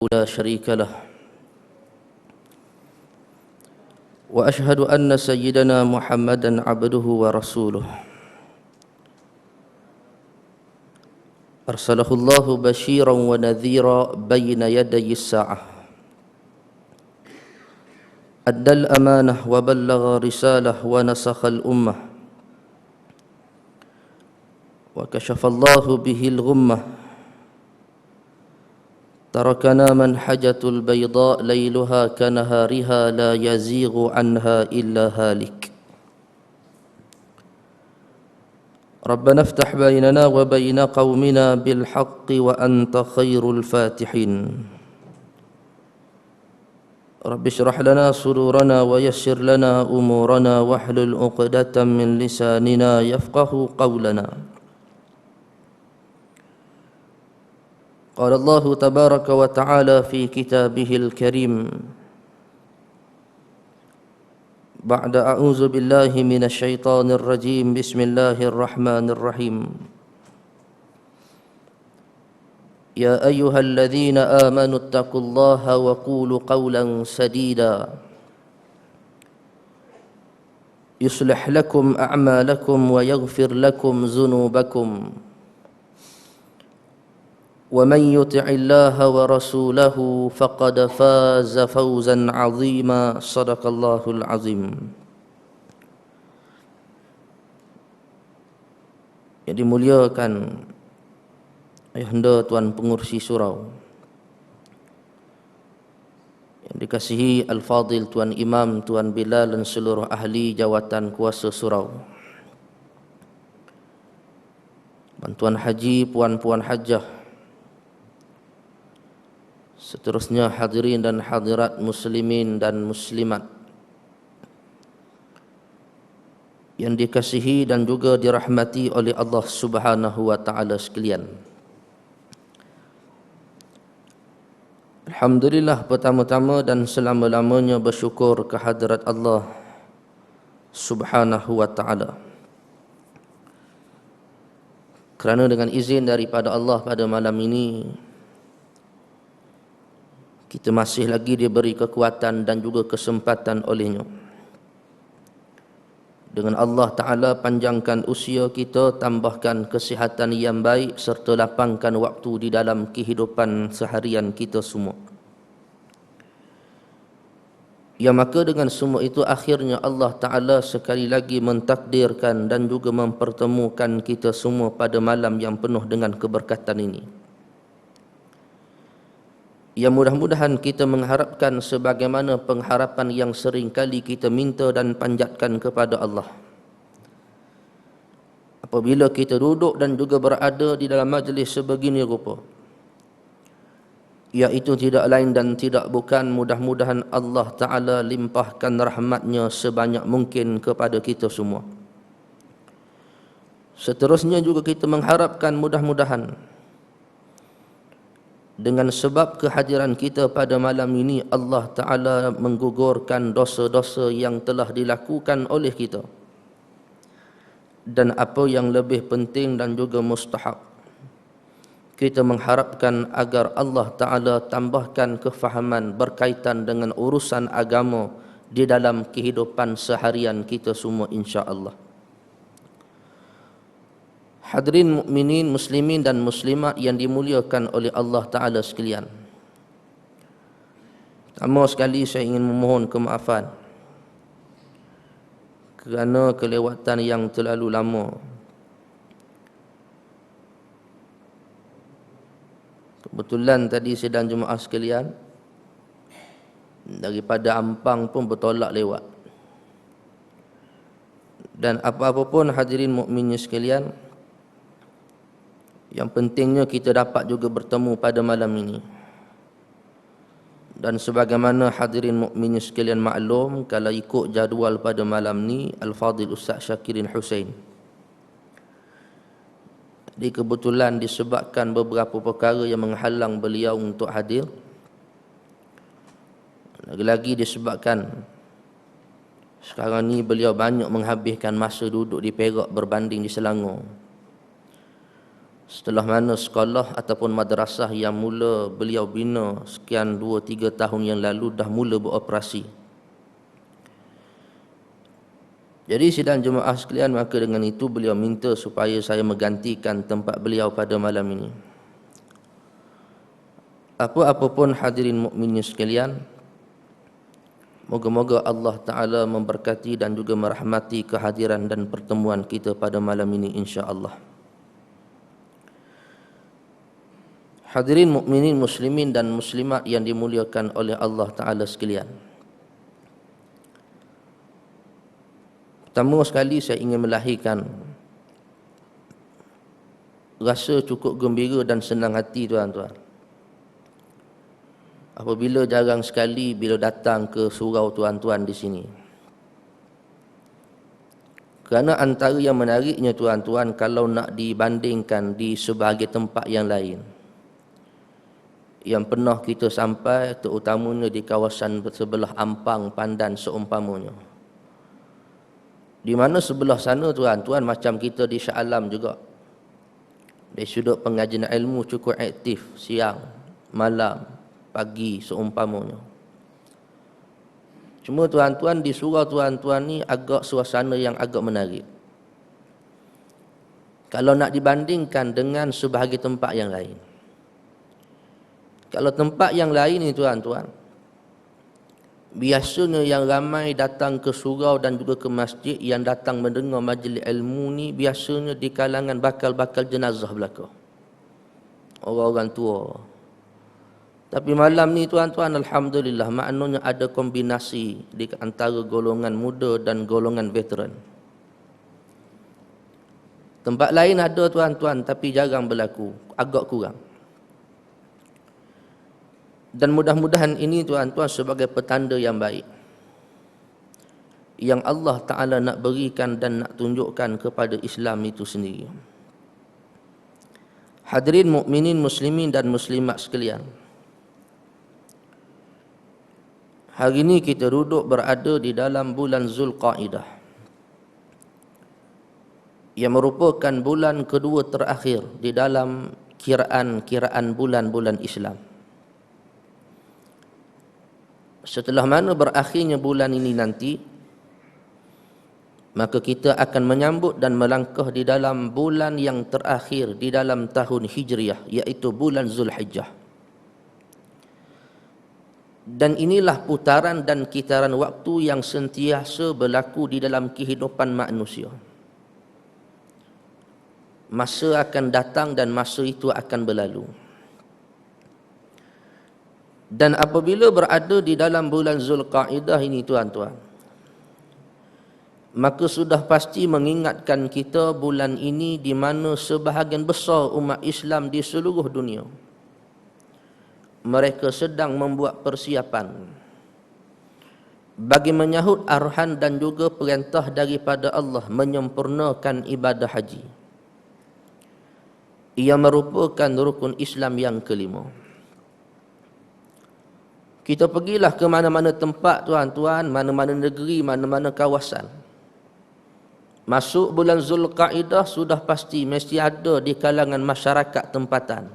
لا شريك له وأشهد أن سيدنا محمدا عبده ورسوله أرسله الله بشيرا ونذيرا بين يدي الساعة أدى الأمانة وبلغ رسالة ونسخ الأمة وكشف الله به الغمة تركنا منحجة البيضاء ليلها كنهارها لا يزيغ عنها إلا هالك ربنا افتح بيننا وبين قومنا بالحق وأنت خير الفاتحين رب اشرح لنا صدورنا ويسر لنا أمورنا واحلل عقدة من لساننا يفقه قولنا قال الله تبارك وتعالى في كتابه الكريم بعد أعوذ بالله من الشيطان الرجيم بسم الله الرحمن الرحيم يا أيها الذين آمنوا اتقوا الله وقولوا قولا سديدا يصلح لكم أعمالكم ويغفر لكم ذنوبكم ومن يطع الله ورسوله فقد فاز فوزا عظيما صدق الله العظيم. Yang dimuliakan Ayahanda Tuan Pengurusi Surau, yang dikasihi Al-Fadil Tuan Imam, Tuan Bilal dan seluruh ahli jawatan kuasa surau, Tuan Haji, Puan-Puan Hajah, seterusnya hadirin dan hadirat muslimin dan muslimat yang dikasihi dan juga dirahmati oleh Allah Subhanahu wa taala sekalian. Alhamdulillah, pertama-tama dan selama-lamanya bersyukur kehadrat Allah Subhanahu wa taala, kerana dengan izin daripada Allah pada malam ini kita masih lagi diberi kekuatan dan juga kesempatan olehnya. Dengan Allah Ta'ala panjangkan usia kita, tambahkan kesihatan yang baik serta lapangkan waktu di dalam kehidupan seharian kita semua. Ya, maka dengan semua itu akhirnya Allah Ta'ala sekali lagi mentakdirkan dan juga mempertemukan kita semua pada malam yang penuh dengan keberkatan ini. Ya, mudah-mudahan kita mengharapkan sebagaimana pengharapan yang sering kali kita minta dan panjatkan kepada Allah. Apabila kita duduk dan juga berada di dalam majlis sebegini rupa, iaitu tidak lain dan tidak bukan mudah-mudahan Allah Ta'ala limpahkan rahmatnya sebanyak mungkin kepada kita semua. Seterusnya juga kita mengharapkan mudah-mudahan dengan sebab kehadiran kita pada malam ini Allah Ta'ala menggugurkan dosa-dosa yang telah dilakukan oleh kita, dan apa yang lebih penting dan juga mustahab, kita mengharapkan agar Allah Ta'ala tambahkan kefahaman berkaitan dengan urusan agama di dalam kehidupan seharian kita semua, insya-Allah. Hadirin mukminin, muslimin dan muslimat yang dimuliakan oleh Allah Ta'ala sekalian, pertama sekali saya ingin memohon kemaafan kerana kelewatan yang terlalu lama. Kebetulan tadi sidang jemaah sekalian daripada Ampang pun bertolak lewat, dan apa-apa pun hadirin mukminin sekalian, yang pentingnya kita dapat juga bertemu pada malam ini. Dan sebagaimana hadirin mukminin sekalian maklum, kalau ikut jadual pada malam ni Al-Fadil Ustaz Syakirin Hussein, jadi kebetulan disebabkan beberapa perkara yang menghalang beliau untuk hadir, lagi-lagi disebabkan sekarang ni beliau banyak menghabiskan masa duduk di Perak berbanding di Selangor, Setelah mana sekolah ataupun madrasah yang mula beliau bina sekian 2-3 tahun yang lalu dah mula beroperasi. Jadi sidang jemaah sekalian, maka dengan itu beliau minta supaya saya menggantikan tempat beliau pada malam ini. Apa-apa pun hadirin mukminin sekalian, moga-moga Allah Ta'ala memberkati dan juga merahmati kehadiran dan pertemuan kita pada malam ini insya-Allah. Hadirin mukminin muslimin dan muslimat yang dimuliakan oleh Allah Ta'ala sekalian. Pertama sekali saya ingin melahirkan rasa cukup gembira dan senang hati tuan-tuan. Apabila jarang sekali bila datang ke surau tuan-tuan di sini. Kerana antara yang menariknya tuan-tuan, kalau nak dibandingkan di sebahagian tempat yang lain yang pernah kita sampai, terutamanya di kawasan sebelah Ampang, Pandan seumpamanya, di mana sebelah sana tuan-tuan macam kita di Shah Alam juga, dari sudut pengajian ilmu cukup aktif siang, malam, pagi seumpamanya. Cuma tuan-tuan di surau tuan-tuan ni agak suasana yang agak menarik kalau nak dibandingkan dengan sebahagian tempat yang lain. Kalau tempat yang lain ni tuan-tuan, biasanya yang ramai datang ke surau dan juga ke masjid, yang datang mendengar majlis ilmu ni biasanya di kalangan bakal-bakal jenazah belaka, orang-orang tua. Tapi malam ni tuan-tuan, alhamdulillah, maknanya ada kombinasi di antara golongan muda dan golongan veteran. Tempat lain ada tuan-tuan, tapi jarang berlaku, agak kurang. Dan mudah-mudahan ini tuan-tuan sebagai petanda yang baik yang Allah Ta'ala nak berikan dan nak tunjukkan kepada Islam itu sendiri. Hadirin mukminin muslimin dan muslimat sekalian, hari ini kita duduk berada di dalam bulan Zulqaidah, yang merupakan bulan kedua terakhir di dalam kiraan bulan-bulan Islam. Setelah mana berakhirnya bulan ini nanti, maka kita akan menyambut dan melangkah di dalam bulan yang terakhir di dalam tahun Hijriah, iaitu bulan Zulhijjah. Dan inilah putaran dan kitaran waktu yang sentiasa berlaku di dalam kehidupan manusia. Masa akan datang dan masa itu akan berlalu. Dan apabila berada di dalam bulan Zulqaidah ini tuan-tuan, maka sudah pasti mengingatkan kita bulan ini di mana sebahagian besar umat Islam di seluruh dunia, mereka sedang membuat persiapan bagi menyahut arahan dan juga perintah daripada Allah menyempurnakan ibadah haji. Ia merupakan rukun Islam yang kelima. Kita pergilah ke mana-mana tempat tuan-tuan, mana-mana negeri, mana-mana kawasan. Masuk bulan Zulqaidah sudah pasti mesti ada di kalangan masyarakat tempatan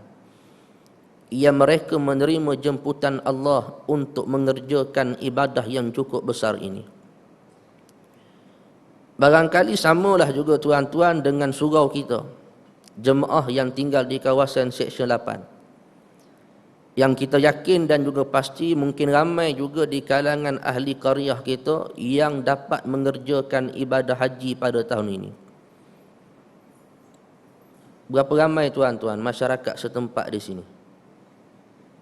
yang mereka menerima jemputan Allah untuk mengerjakan ibadah yang cukup besar ini. Barangkali samalah juga tuan-tuan dengan surau kita, jemaah yang tinggal di kawasan Seksyen 8. Yang kita yakin dan juga pasti mungkin ramai juga di kalangan ahli qaryah kita yang dapat mengerjakan ibadah haji pada tahun ini. Berapa ramai tuan-tuan masyarakat setempat di sini?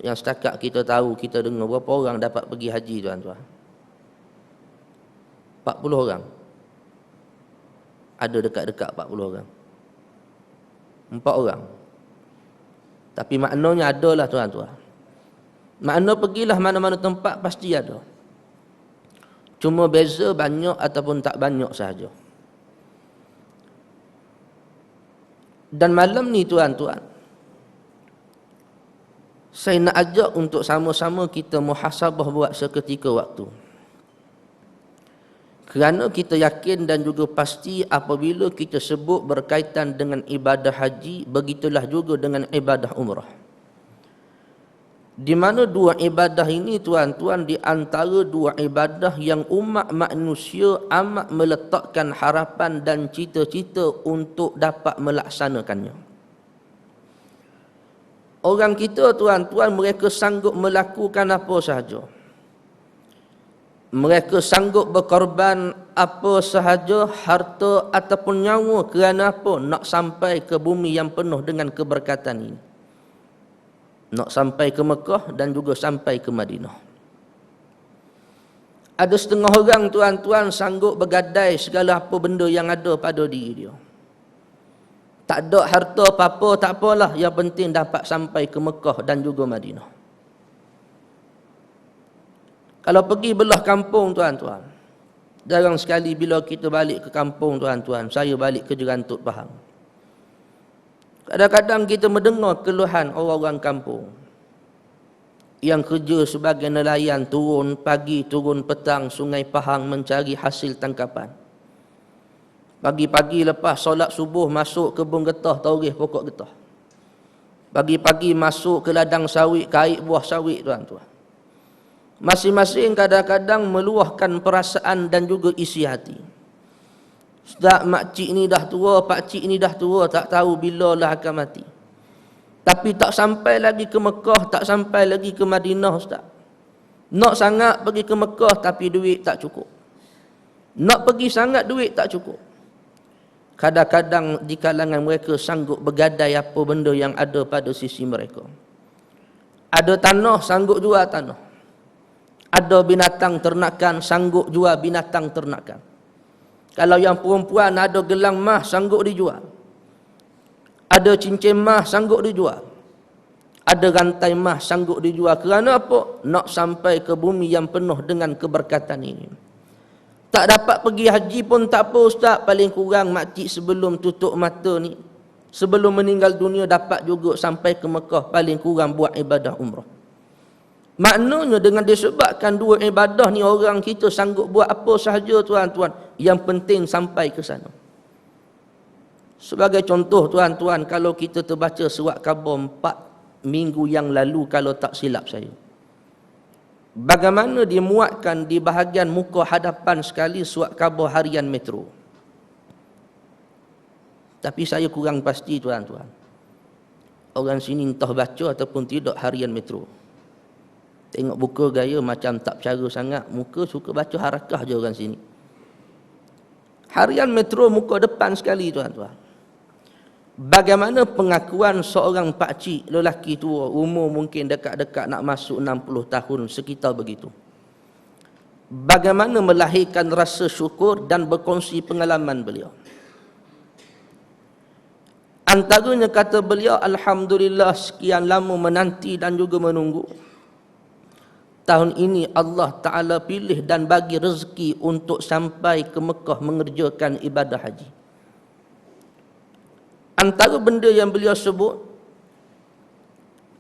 Yang setakat kita tahu, kita dengar, berapa orang dapat pergi haji tuan-tuan? 40 orang. Ada dekat-dekat 40 orang. 4 orang. Tapi maknanya adalah tuan-tuan. Makna pergilah mana-mana tempat pasti ada. Cuma beza banyak ataupun tak banyak sahaja. Dan malam ni tuan-tuan, saya nak ajak untuk sama-sama kita muhasabah buat seketika waktu. Kerana kita yakin dan juga pasti apabila kita sebut berkaitan dengan ibadah haji, begitulah juga dengan ibadah umrah. Di mana dua ibadah ini tuan-tuan di antara dua ibadah yang umat manusia amat meletakkan harapan dan cita-cita untuk dapat melaksanakannya. Orang kita tuan-tuan mereka sanggup melakukan apa sahaja. Mereka sanggup berkorban apa sahaja, harta ataupun nyawa kerana apa? Nak sampai ke bumi yang penuh dengan keberkatan ini. Nak sampai ke Mekah dan juga sampai ke Madinah. Ada setengah orang tuan-tuan sanggup bergadai segala apa benda yang ada pada diri dia. Tak ada harta apa-apa, tak apalah. Yang penting dapat sampai ke Mekah dan juga Madinah. Kalau pergi belah kampung tuan-tuan, jarang sekali bila kita balik ke kampung tuan-tuan, saya balik ke Jerantut Pahang. Kadang-kadang kita mendengar keluhan orang-orang kampung yang kerja sebagai nelayan, turun pagi, turun petang Sungai Pahang mencari hasil tangkapan. Pagi-pagi lepas solat subuh masuk kebun getah, taurih pokok getah. Pagi-pagi masuk ke ladang sawit, kait buah sawit tuan-tuan. Masing-masing kadang-kadang meluahkan perasaan dan juga isi hati. Ustaz, makcik ni dah tua, pakcik ni dah tua, tak tahu bila lah akan mati. Tapi tak sampai lagi ke Mekah, tak sampai lagi ke Madinah Ustaz. Nak sangat pergi ke Mekah tapi duit tak cukup. Nak pergi sangat duit tak cukup. Kadang-kadang di kalangan mereka sanggup bergadai apa benda yang ada pada sisi mereka. Ada tanah, sanggup jual tanah. Ada binatang ternakan, sanggup jual binatang ternakan. Kalau yang perempuan ada gelang mah, sanggup dijual. Ada cincin mah, sanggup dijual. Ada rantai mah, sanggup dijual. Kerana apa? Nak sampai ke bumi yang penuh dengan keberkatan ini. Tak dapat pergi haji pun tak apa Ustaz. Paling kurang makcik sebelum tutup mata ni, sebelum meninggal dunia dapat juga sampai ke Mekah. Paling kurang buat ibadah umrah. Maknanya dengan disebabkan dua ibadah ni orang kita sanggup buat apa sahaja tuan-tuan. Yang penting sampai ke sana. Sebagai contoh tuan-tuan, kalau kita terbaca surat khabar 4 minggu yang lalu kalau tak silap saya. Bagaimana dimuatkan di bahagian muka hadapan sekali surat khabar harian Metro. Tapi saya kurang pasti tuan-tuan. Orang sini entah baca ataupun tidak harian Metro. Tengok buka gaya macam tak bercara sangat. Muka suka baca harakah je orang sini. Harian Metro muka depan sekali tuan-tuan. Bagaimana pengakuan seorang pakcik lelaki tua, umur mungkin dekat-dekat nak masuk 60 tahun, sekitar begitu. Bagaimana melahirkan rasa syukur dan berkongsi pengalaman beliau. Antaranya kata beliau, Alhamdulillah sekian lama menanti dan juga menunggu. Tahun ini Allah Ta'ala pilih dan bagi rezeki untuk sampai ke Mekah mengerjakan ibadah haji. Antara benda yang beliau sebut,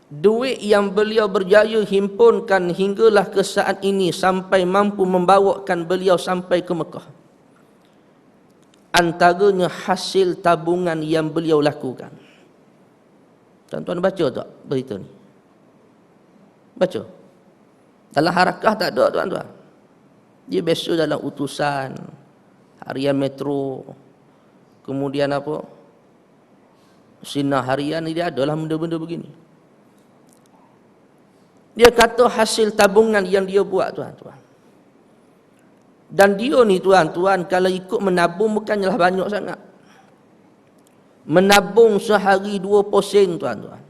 duit yang beliau berjaya himpunkan hinggalah ke saat ini sampai mampu membawakan beliau sampai ke Mekah. Antaranya hasil tabungan yang beliau lakukan. Tuan-tuan baca tak berita ni? Baca. Dalam harakah tak ada tuan-tuan. Dia biasa dalam utusan, harian Metro, kemudian apa, sinar harian, dia adalah benda-benda begini. Dia kata hasil tabungan yang dia buat tuan-tuan. Dan dia ni tuan-tuan kalau ikut menabung bukannya banyak sangat. Menabung sehari 2% tuan-tuan.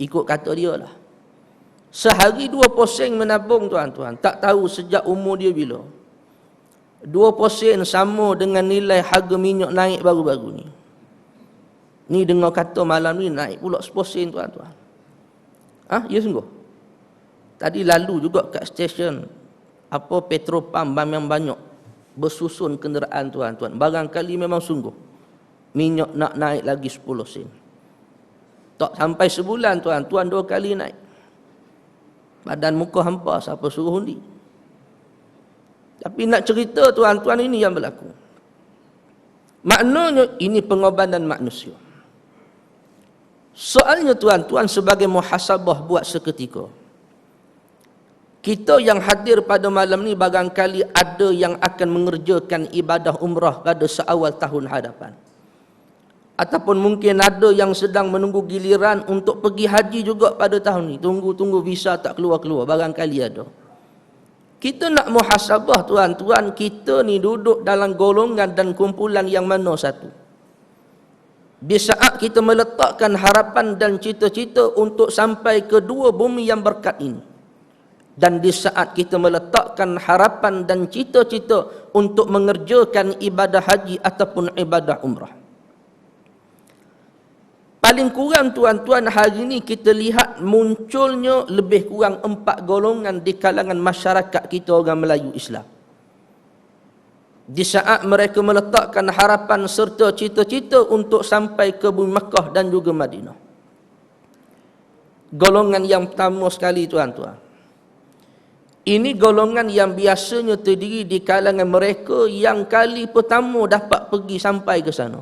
Ikut kata dia lah. Sehari 2% menabung tuan-tuan. Tak tahu sejak umur dia bila. 2% sama dengan nilai harga minyak naik baru-baru ni. Ni dengar kata malam ni naik pula 10% tuan-tuan. Ya sungguh. Tadi lalu juga kat stesen apa Petropam memang banyak bersusun kenderaan tuan-tuan. Barangkali memang sungguh minyak nak naik lagi 10 sen. Tak sampai sebulan tuan-tuan 2 kali naik. Badan muka hampa siapa suruh undi. Tapi Tapi nak cerita tuan-tuan, ini yang berlaku. Maknanya ini pengorbanan manusia. Soalnya tuan-tuan, sebagai muhasabah buat seketika, kita yang hadir pada malam ni barangkali ada yang akan mengerjakan ibadah umrah pada seawal tahun hadapan. Ataupun mungkin ada yang sedang menunggu giliran untuk pergi haji juga pada tahun ni. Tunggu-tunggu visa tak keluar-keluar, barangkali ada. Kita nak muhasabah tuan-tuan, kita ni duduk dalam golongan dan kumpulan yang mana satu. Di saat kita meletakkan harapan dan cita-cita untuk sampai ke dua bumi yang berkat ini, dan di saat kita meletakkan harapan dan cita-cita untuk mengerjakan ibadah haji ataupun ibadah umrah. Paling kurang tuan-tuan, hari ini kita lihat munculnya lebih kurang 4 golongan di kalangan masyarakat kita orang Melayu Islam. Di saat mereka meletakkan harapan serta cita-cita untuk sampai ke bumi Makkah dan juga Madinah. Golongan yang pertama sekali tuan-tuan, ini golongan yang biasanya terdiri di kalangan mereka yang kali pertama dapat pergi sampai ke sana.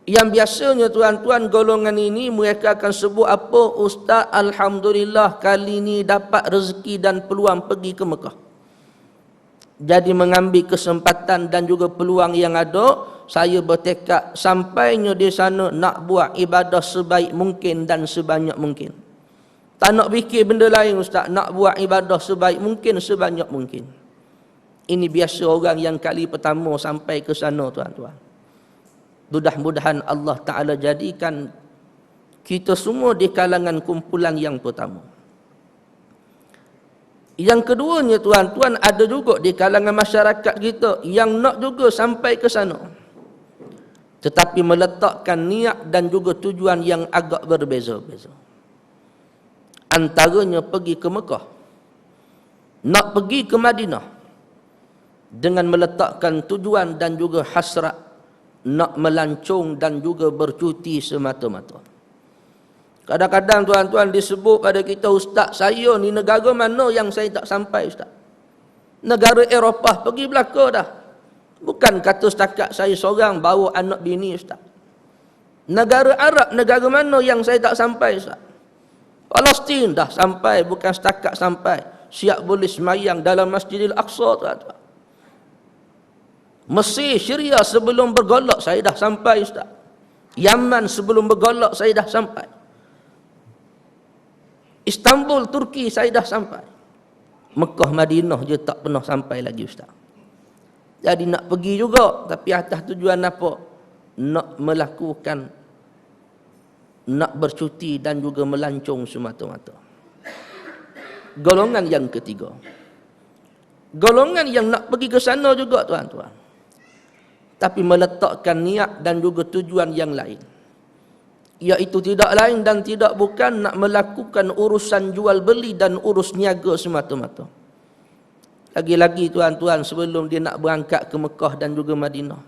Yang biasanya tuan-tuan, golongan ini mereka akan sebut apa? Ustaz, alhamdulillah kali ini dapat rezeki dan peluang pergi ke Mekah. Jadi mengambil kesempatan dan juga peluang yang ada, saya bertekad sampainya di sana nak buat ibadah sebaik mungkin dan sebanyak mungkin. Tak nak fikir benda lain ustaz, nak buat ibadah sebaik mungkin, sebanyak mungkin. Ini biasa orang yang kali pertama sampai ke sana tuan-tuan. Mudah-mudahan Allah Ta'ala jadikan kita semua di kalangan kumpulan yang pertama. Yang keduanya tuan-tuan, ada juga di kalangan masyarakat kita yang nak juga sampai ke sana, tetapi meletakkan niat dan juga tujuan yang agak berbeza-beza. Antaranya pergi ke Mekah, nak pergi ke Madinah, dengan meletakkan tujuan dan juga hasrat nak melancong dan juga bercuti semata-mata. Kadang-kadang tuan-tuan disebut pada kita, ustaz, saya ni negara mana yang saya tak sampai ustaz? Negara Eropah pergi belaka dah. Bukan kata setakat saya seorang bawa anak bini ustaz. Negara Arab, negara mana yang saya tak sampai ustaz? Palestin dah sampai, bukan setakat sampai, siap boleh semayang dalam Masjidil Aqsa tuan-tuan. Mesir, Syria sebelum bergolak saya dah sampai ustaz. Yaman sebelum bergolak saya dah sampai. Istanbul, Turki saya dah sampai. Mekah, Madinah je tak pernah sampai lagi ustaz. Jadi nak pergi juga, tapi atas tujuan apa? Nak melakukan, nak bercuti dan juga melancong semata-mata. Golongan yang ketiga, golongan yang nak pergi ke sana juga tuan-tuan, tapi meletakkan niat dan juga tujuan yang lain, iaitu tidak lain dan tidak bukan nak melakukan urusan jual beli dan urus niaga semata-mata. Lagi-lagi tuan-tuan, sebelum dia nak berangkat ke Mekah dan juga Madinah,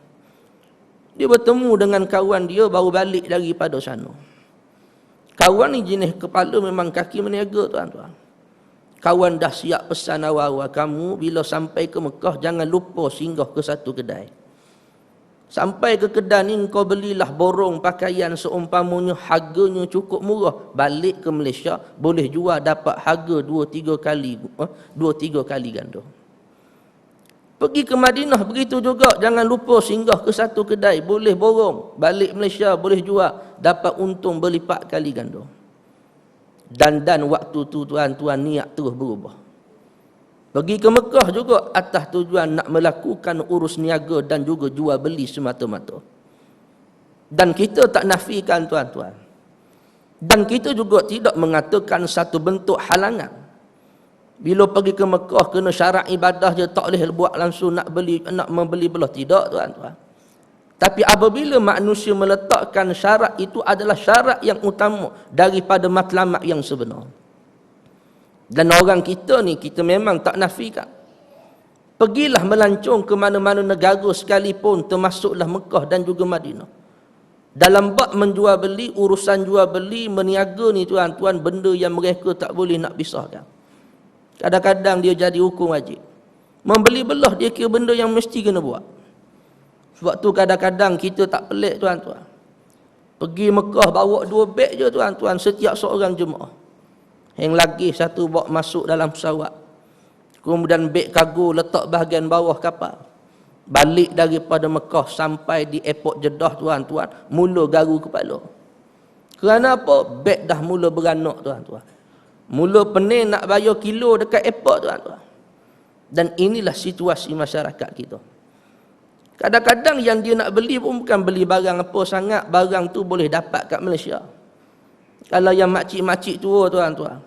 dia bertemu dengan kawan dia baru balik daripada sana. Kawan ni jenis kepala memang kaki meniaga tuan-tuan. Kawan dah siap pesan awal-awal, kamu bila sampai ke Mekah jangan lupa singgah ke satu kedai. Sampai ke kedai ni kau belilah borong pakaian seumpamanya harganya cukup murah. Balik ke Malaysia boleh jual dapat harga 2-3 kali ganda. Pergi ke Madinah begitu juga, jangan lupa singgah ke satu kedai, boleh borong, balik Malaysia boleh jual dapat untung berlipat kali ganda. Dan waktu tu tuan-tuan niat terus berubah. Pergi ke Mekah juga atas tujuan nak melakukan urus niaga dan juga jual beli semata-mata. Dan kita tak nafikan tuan-tuan, dan kita juga tidak mengatakan satu bentuk halangan. Bila pergi ke Mekah kena syarat ibadah je, tak boleh buat langsung nak membeli belah, tidak tuan-tuan. Tapi apabila manusia meletakkan syarat, itu adalah syarat yang utama daripada matlamat yang sebenar. Dan orang kita ni, kita memang tak nafikan. Pergilah melancong ke mana-mana negara sekalipun, termasuklah Mekah dan juga Madinah. Dalam bab menjual beli, urusan jual beli, meniaga ni tuan-tuan, benda yang mereka tak boleh nak pisahkan. Kadang-kadang dia jadi hukum wajib. Membeli belah dia kira benda yang mesti kena buat. Sebab tu kadang-kadang kita tak pelik tuan-tuan. Pergi Mekah bawa 2 beg je tuan-tuan setiap seorang jemaah. Yang lagi satu bawa masuk dalam pesawat. Kemudian beg kargo letak bahagian bawah kapal. Balik daripada Mekah sampai di airport Jeddah tuan-tuan, mula garu kepala. Kerana apa? Beg dah mula beranak tuan-tuan. Mula pening nak bayar kilo dekat airport tuan-tuan. Dan inilah situasi masyarakat kita. Kadang-kadang yang dia nak beli pun bukan beli barang apa sangat, barang tu boleh dapat kat Malaysia. Kalau yang makcik-makcik tua tuan-tuan,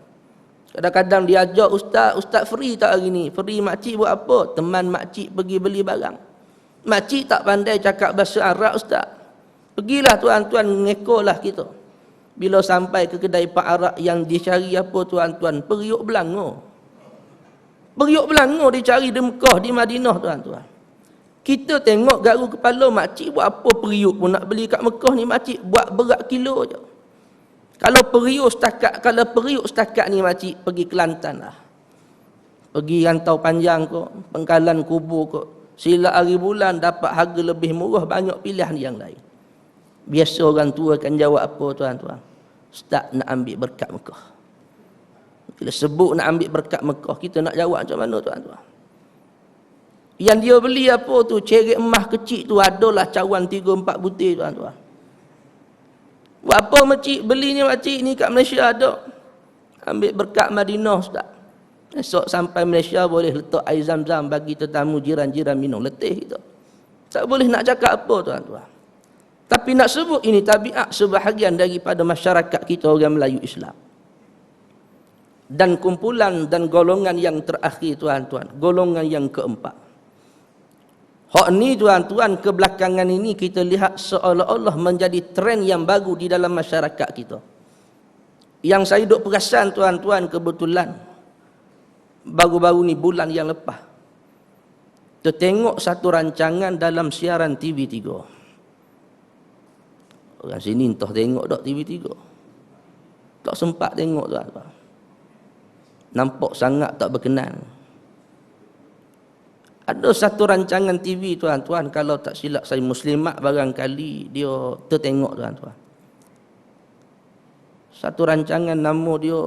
kadang-kadang dia ajak ustaz free tak hari ni? Free makcik buat apa? Teman makcik pergi beli barang. Makcik tak pandai cakap bahasa Arab ustaz. Pergilah tuan-tuan, ngekolah kita. Bila sampai ke kedai Pak Arak yang dicari apa tuan-tuan? Periuk belanga. Periuk belanga dicari di Mekah, di Madinah tuan-tuan. Kita tengok garu kepala, makcik buat apa periuk pun nak beli kat Mekah ni, makcik buat berat kilo je. Kalau periuk setakat ni makcik pergi Kelantan lah. Pergi Rantau Panjang ke, Pengkalan Kubur ke, sila hari bulan dapat harga lebih murah, banyak pilihan yang lain. Biasa orang tua akan jawab apa tuan-tuan? Ustaz nak ambil berkat Mekah. Bila sebut nak ambil berkat Mekah, kita nak jawab macam mana tuan-tuan? Yang dia beli apa tu, cerik emas kecil tu adalah cawan 3-4 butir tuan-tuan. Buat apa makcik beli ni, makcik ni kat Malaysia ada. Ambil berkat Madinah ustaz. Esok sampai Malaysia boleh letak air zam-zam bagi tetamu jiran-jiran minum, letih kita. Tak boleh nak cakap apa tuan-tuan. Tapi nak sebut ini tabiat sebahagian daripada masyarakat kita orang Melayu Islam. Dan kumpulan dan golongan yang terakhir tuan-tuan, golongan yang keempat. Hak ni tuan-tuan, kebelakangan ini kita lihat seolah-olah menjadi trend yang baru di dalam masyarakat kita. Yang saya duk perasan tuan-tuan, kebetulan baru-baru ni bulan yang lepas, tertengok satu rancangan dalam siaran TV3. Orang sini entah tengok tak TV3. Tak sempat tengok tuan-tuan. Nampak sangat tak berkenan. Ada satu rancangan TV tuan-tuan, kalau tak silap saya Muslimat barangkali dia tertengok tuan-tuan. Satu rancangan nama dia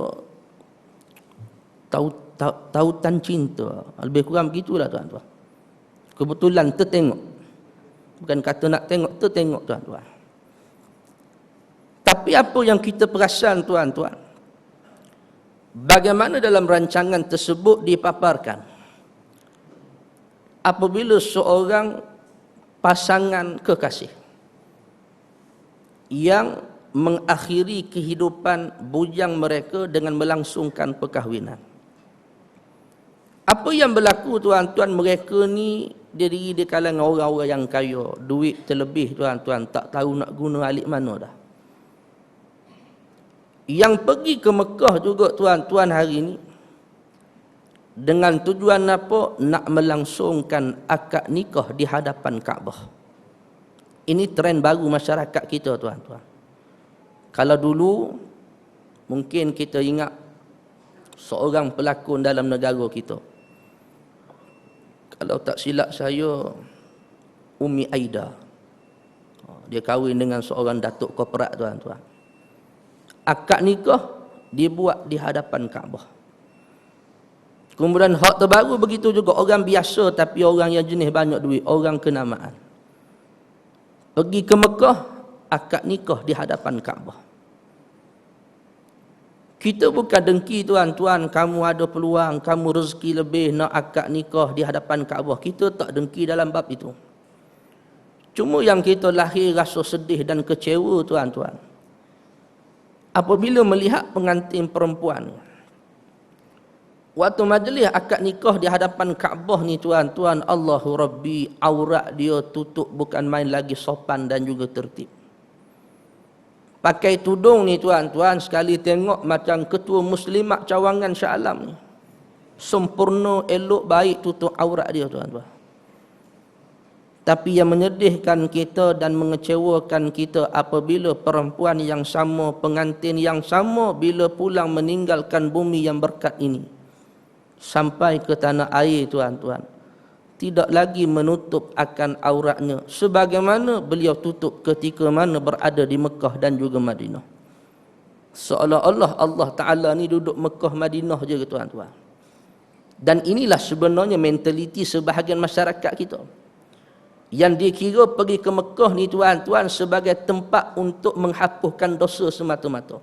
Tautan Cinta. Lebih kurang begitulah tuan-tuan. Kebetulan tertengok. Bukan kata nak tengok, tertengok tuan-tuan. Tapi apa yang kita perasan tuan-tuan? Bagaimana dalam rancangan tersebut dipaparkan? Apabila seorang pasangan kekasih yang mengakhiri kehidupan bujang mereka dengan melangsungkan perkahwinan. Apa yang berlaku tuan-tuan, mereka ni diri di kalangan orang-orang yang kaya, duit terlebih tuan-tuan, tak tahu nak guna alik mana dah. Yang pergi ke Mekah juga tuan-tuan hari ni dengan tujuan apa? Nak melangsungkan akad nikah di hadapan Kaabah. Ini trend baru masyarakat kita tuan-tuan. Kalau dulu mungkin kita ingat seorang pelakon dalam negara kita. Kalau tak silap saya, Umi Aida. Dia kahwin dengan seorang datuk korporat tuan-tuan. Akad nikah dibuat di hadapan Kaabah. Kemudian hak terbaru begitu juga orang biasa tapi orang yang jenis banyak duit, orang kenamaan. Pergi ke Mekah, akad nikah di hadapan Kaabah. Kita bukan dengki tuan-tuan, kamu ada peluang, kamu rezeki lebih nak akad nikah di hadapan Kaabah. Kita tak dengki dalam bab itu. Cuma yang kita lahir rasa sedih dan kecewa tuan-tuan, apabila melihat pengantin perempuan waktu majlis akad nikah di hadapan Kaabah ni tuan-tuan, Allahu Rabbi, aurat dia tutup bukan main lagi, sopan dan juga tertib. Pakai tudung ni tuan-tuan, sekali tengok macam ketua Muslimat Cawangan Shah Alam ni. Sempurna, elok, baik tutup aurat dia tuan-tuan. Tapi yang menyedihkan kita dan mengecewakan kita apabila perempuan yang sama, pengantin yang sama bila pulang meninggalkan bumi yang berkat ini, sampai ke tanah air tuan-tuan, tidak lagi menutup akan auratnya sebagaimana beliau tutup ketika mana berada di Mekah dan juga Madinah. Seolah-olah Allah Ta'ala ni duduk Mekah Madinah je ke tuan-tuan. Dan inilah sebenarnya mentaliti sebahagian masyarakat kita, yang dikira pergi ke Mekah ni tuan-tuan sebagai tempat untuk menghapuskan dosa semata-mata.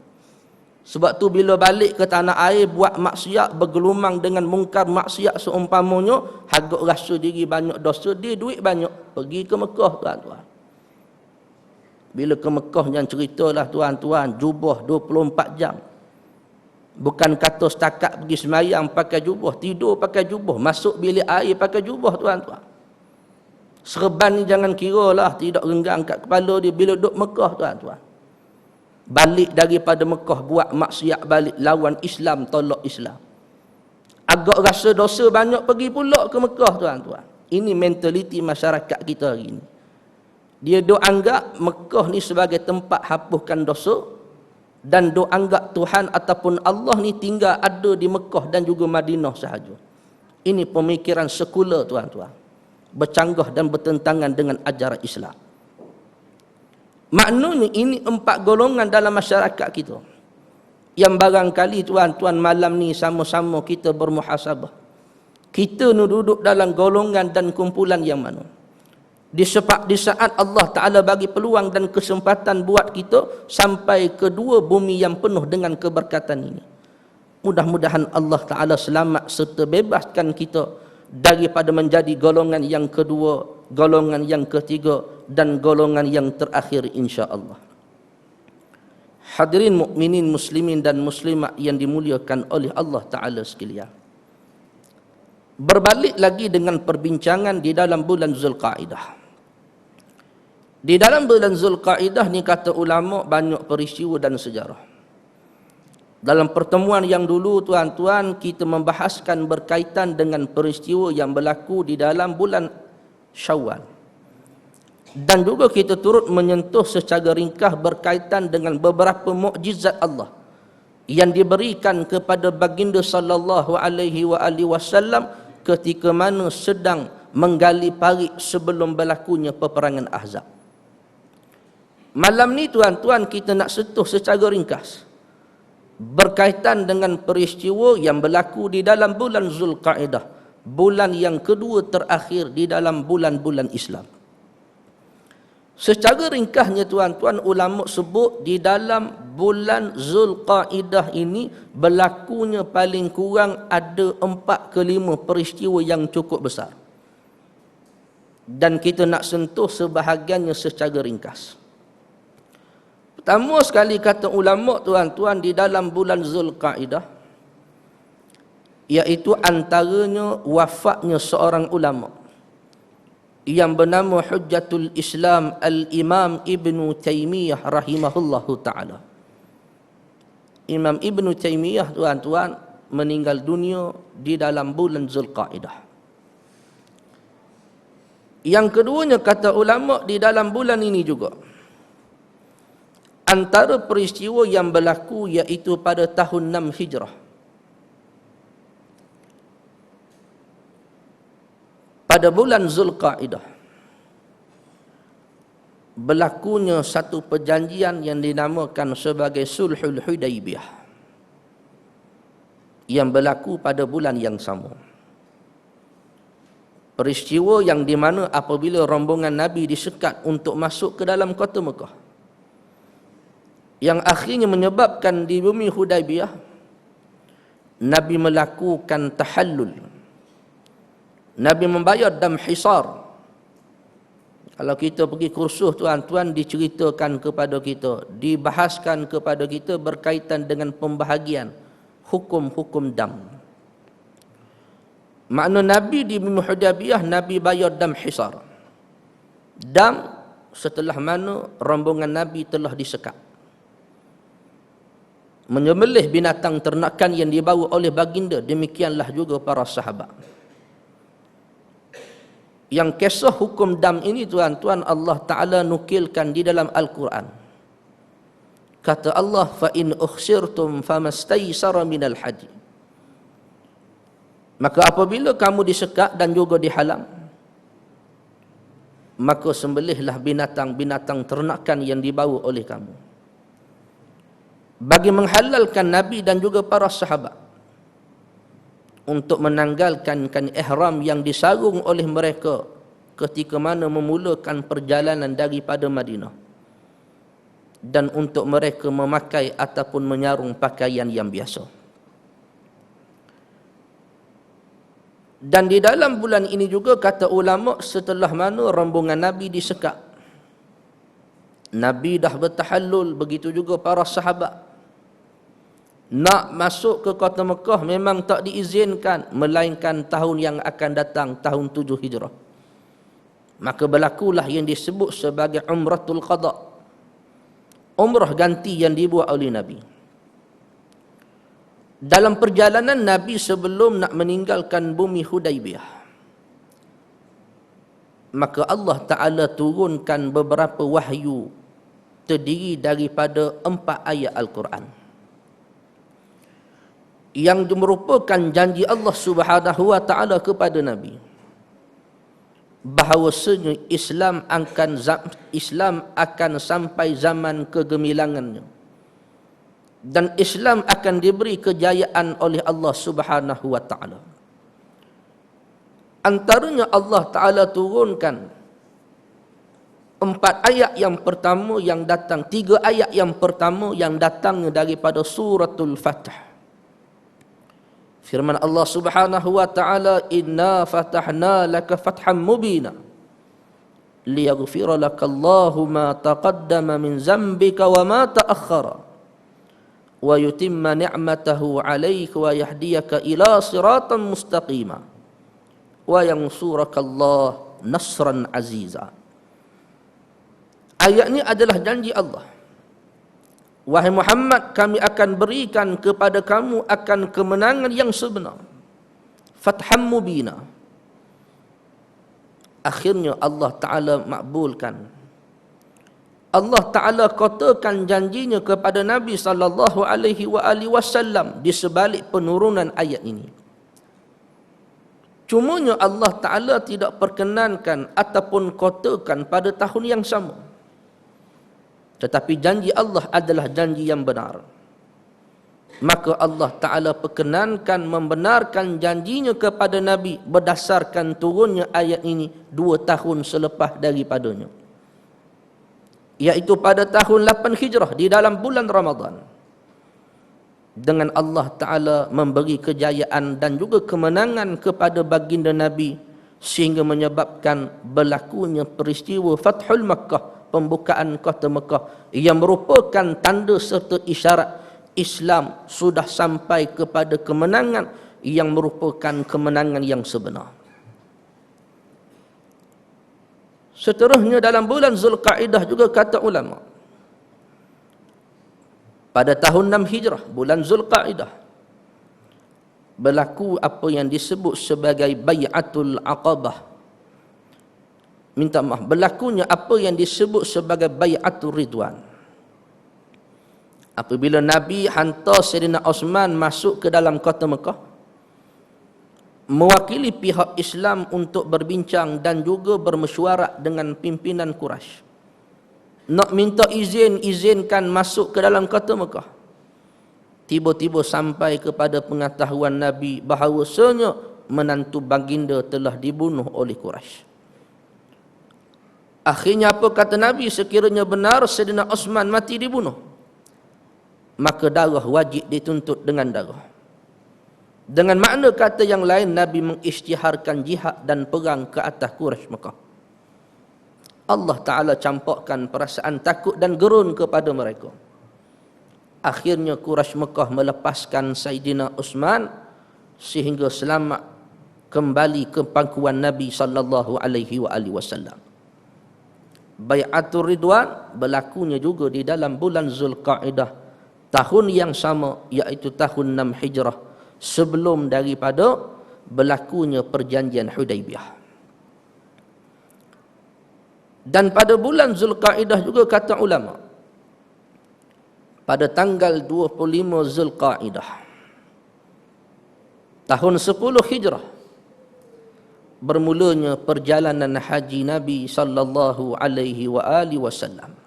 Sebab tu bila balik ke tanah air buat maksiat, bergelumang dengan mungkar maksiat seumpamanya, hagak rasa diri banyak dosa, dia duit banyak, pergi ke Mekah tuan-tuan. Bila ke Mekah yang ceritalah tuan-tuan, jubah 24 jam. Bukan kata setakat pergi semayang pakai jubah, tidur pakai jubah, masuk bilik air pakai jubah tuan-tuan. Serban ni jangan kira lah, tidak renggang kat kepala dia bila duduk Mekah tuan-tuan. Balik daripada Mekah buat maksiat balik, lawan Islam, tolak Islam. Agak rasa dosa banyak, pergi pula ke Mekah tuan-tuan. Ini mentaliti masyarakat kita hari ini. Dia duk anggap Mekah ni sebagai tempat hapuskan dosa, dan duk anggap Tuhan ataupun Allah ni tinggal ada di Mekah dan juga Madinah sahaja. Ini pemikiran sekular tuan-tuan, bercanggah dan bertentangan dengan ajaran Islam. Maknanya ini 4 golongan dalam masyarakat kita, yang barangkali tuan-tuan malam ni sama-sama kita bermuhasabah. Kita ni duduk dalam golongan dan kumpulan yang mana? Di saat Allah Ta'ala bagi peluang dan kesempatan buat kita sampai ke dua bumi yang penuh dengan keberkatan ini. Mudah-mudahan Allah Ta'ala selamat serta bebaskan kita daripada menjadi golongan yang kedua, golongan yang ketiga dan golongan yang terakhir insya-Allah. Hadirin mukminin, muslimin dan muslimat yang dimuliakan oleh Allah Ta'ala sekalian. Berbalik lagi dengan perbincangan di dalam bulan Zulqa'dah. Di dalam bulan Zulqa'dah ni kata ulama banyak peristiwa dan sejarah. Dalam pertemuan yang dulu tuan-tuan kita membahaskan berkaitan dengan peristiwa yang berlaku di dalam bulan Syawal. Dan juga kita turut menyentuh secara ringkas berkaitan dengan beberapa mukjizat Allah yang diberikan kepada baginda sallallahu alaihi wasallam ketika mana sedang menggali parit sebelum berlakunya peperangan Ahzab. Malam ni tuan-tuan kita nak sentuh secara ringkas berkaitan dengan peristiwa yang berlaku di dalam bulan Zulqa'dah, bulan yang kedua terakhir di dalam bulan-bulan Islam. Secara ringkasnya tuan-tuan, ulama sebut di dalam bulan Zulqa'dah ini berlakunya paling kurang ada 4 ke 5 peristiwa yang cukup besar. Dan kita nak sentuh sebahagiannya secara ringkas. Pertama sekali kata ulama tuan-tuan di dalam bulan Zulqa'dah, iaitu antaranya wafatnya seorang ulama yang bernama Hujjatul Islam Al-Imam Ibn Taymiyah rahimahullahu ta'ala. Imam Ibn Taymiyah tuan-tuan meninggal dunia di dalam bulan Zulqa'dah. Yang keduanya kata ulama di dalam bulan ini juga, antara peristiwa yang berlaku iaitu pada tahun 6 Hijrah. Pada bulan Zulqa'dah berlakunya satu perjanjian yang dinamakan sebagai Sulhul Hudaybiyah yang berlaku pada bulan yang sama. Peristiwa yang di mana apabila rombongan Nabi disekat untuk masuk ke dalam kota Mekah, yang akhirnya menyebabkan di bumi Hudaybiyah Nabi melakukan tahallul. Nabi membayar dam hisar. Kalau kita pergi kursus tuan-tuan, diceritakan kepada kita, dibahaskan kepada kita berkaitan dengan pembahagian hukum-hukum dam. Makna Nabi di bumi Hudaybiyah, Nabi bayar dam hisar. Dam setelah mana rombongan Nabi telah disekat, menyembelih binatang ternakan yang dibawa oleh baginda, demikianlah juga para sahabat. Yang kisah hukum dam ini tuan-tuan Allah Ta'ala nukilkan di dalam Al-Quran. Kata Allah, فَإِنْ أُخْسِرْتُمْ فَمَسْتَيْسَرَ مِنَ الْحَدِي. Maka apabila kamu disekat dan juga dihalang, maka sembelihlah binatang-binatang ternakan yang dibawa oleh kamu. Bagi menghalalkan Nabi dan juga para sahabat untuk menanggalkan ihram yang disarung oleh mereka ketika mana memulakan perjalanan daripada Madinah, dan untuk mereka memakai ataupun menyarung pakaian yang biasa. Dan di dalam bulan ini juga, kata ulama, setelah mana rombongan Nabi disekat, Nabi dah bertahallul, begitu juga para sahabat. Nak masuk ke kota Mekah memang tak diizinkan, melainkan tahun yang akan datang, tahun 7 Hijrah. Maka berlakulah yang disebut sebagai Umratul Qada, umrah ganti yang dibuat oleh Nabi. Dalam perjalanan Nabi sebelum nak meninggalkan bumi Hudaibiyah, maka Allah Ta'ala turunkan beberapa wahyu terdiri daripada 4 ayat Al-Quran yang merupakan janji Allah Subhanahu wa Ta'ala kepada Nabi bahawasanya Islam akan sampai zaman kegemilangannya, dan Islam akan diberi kejayaan oleh Allah Subhanahu wa Ta'ala. Antaranya Allah Ta'ala turunkan 4 ayat yang pertama yang datang, 3 ayat yang pertama yang datang daripada suratul Fatah. Firman Allah Subhanahu wa Ta'ala, "Inna fatahna laka fatham mubina liyaghfira laka Allahu ma taqaddama min zambika wa ma ta'akhkhara wa yutimma ni'matahu 'alaika wa yahdiyaka ila siratan mustaqima wa yansuraka Allah nasran aziza." Ayat ini adalah janji Allah. Wahai Muhammad, kami akan berikan kepada kamu akan kemenangan yang sebenar. Fatham mubina. Akhirnya Allah Ta'ala makbulkan. Allah Ta'ala katakan janjinya kepada Nabi sallallahu alaihi wasallam di sebalik penurunan ayat ini. Cumanya Allah Ta'ala tidak perkenankan ataupun katakan pada tahun yang sama. Tetapi janji Allah adalah janji yang benar. Maka Allah Ta'ala perkenankan membenarkan janjinya kepada Nabi berdasarkan turunnya ayat ini 2 tahun selepas daripadanya, iaitu pada tahun 8 Hijrah di dalam bulan Ramadan. Dengan Allah Ta'ala memberi kejayaan dan juga kemenangan kepada baginda Nabi, sehingga menyebabkan berlakunya peristiwa Fathul Makkah, pembukaan kota Mekah, yang merupakan tanda serta isyarat Islam sudah sampai kepada kemenangan yang merupakan kemenangan yang sebenar. Seterusnya dalam bulan Zulqa'dah juga, kata ulama, pada tahun 6 Hijrah, bulan Zulqa'dah, berlaku apa yang disebut sebagai Bai'atul Aqabah. Berlakunya apa yang disebut sebagai Bai'atul Ridwan. Apabila Nabi hantar Sayyidina Osman masuk ke dalam kota Mekah, mewakili pihak Islam untuk berbincang dan juga bermesyuarat dengan pimpinan Quraisy, nak minta izinkan masuk ke dalam kota Mekah. Tiba-tiba sampai kepada pengetahuan Nabi bahawasanya menantu baginda telah dibunuh oleh Quraisy. Akhirnya apa kata Nabi? Sekiranya benar Sayyidina Osman mati dibunuh, maka darah wajib dituntut dengan darah. Dengan makna kata yang lain, Nabi mengisytiharkan jihad dan perang ke atas Quraisy Mekah. Allah Ta'ala campakkan perasaan takut dan gerun kepada mereka. Akhirnya Quraisy Mekah melepaskan Sayyidina Osman sehingga selamat kembali ke pangkuan Nabi sallallahu alaihi wasallam. Bai'atul Ridwan berlakunya juga di dalam bulan Zulqa'dah tahun yang sama, iaitu tahun 6 Hijrah, sebelum daripada berlakunya perjanjian Hudaibiyah. Dan pada bulan Zulqa'dah juga, kata ulama, pada tanggal 25 Zulqa'dah tahun 10 Hijrah, bermulanya perjalanan haji Nabi sallallahu alaihi wasallam.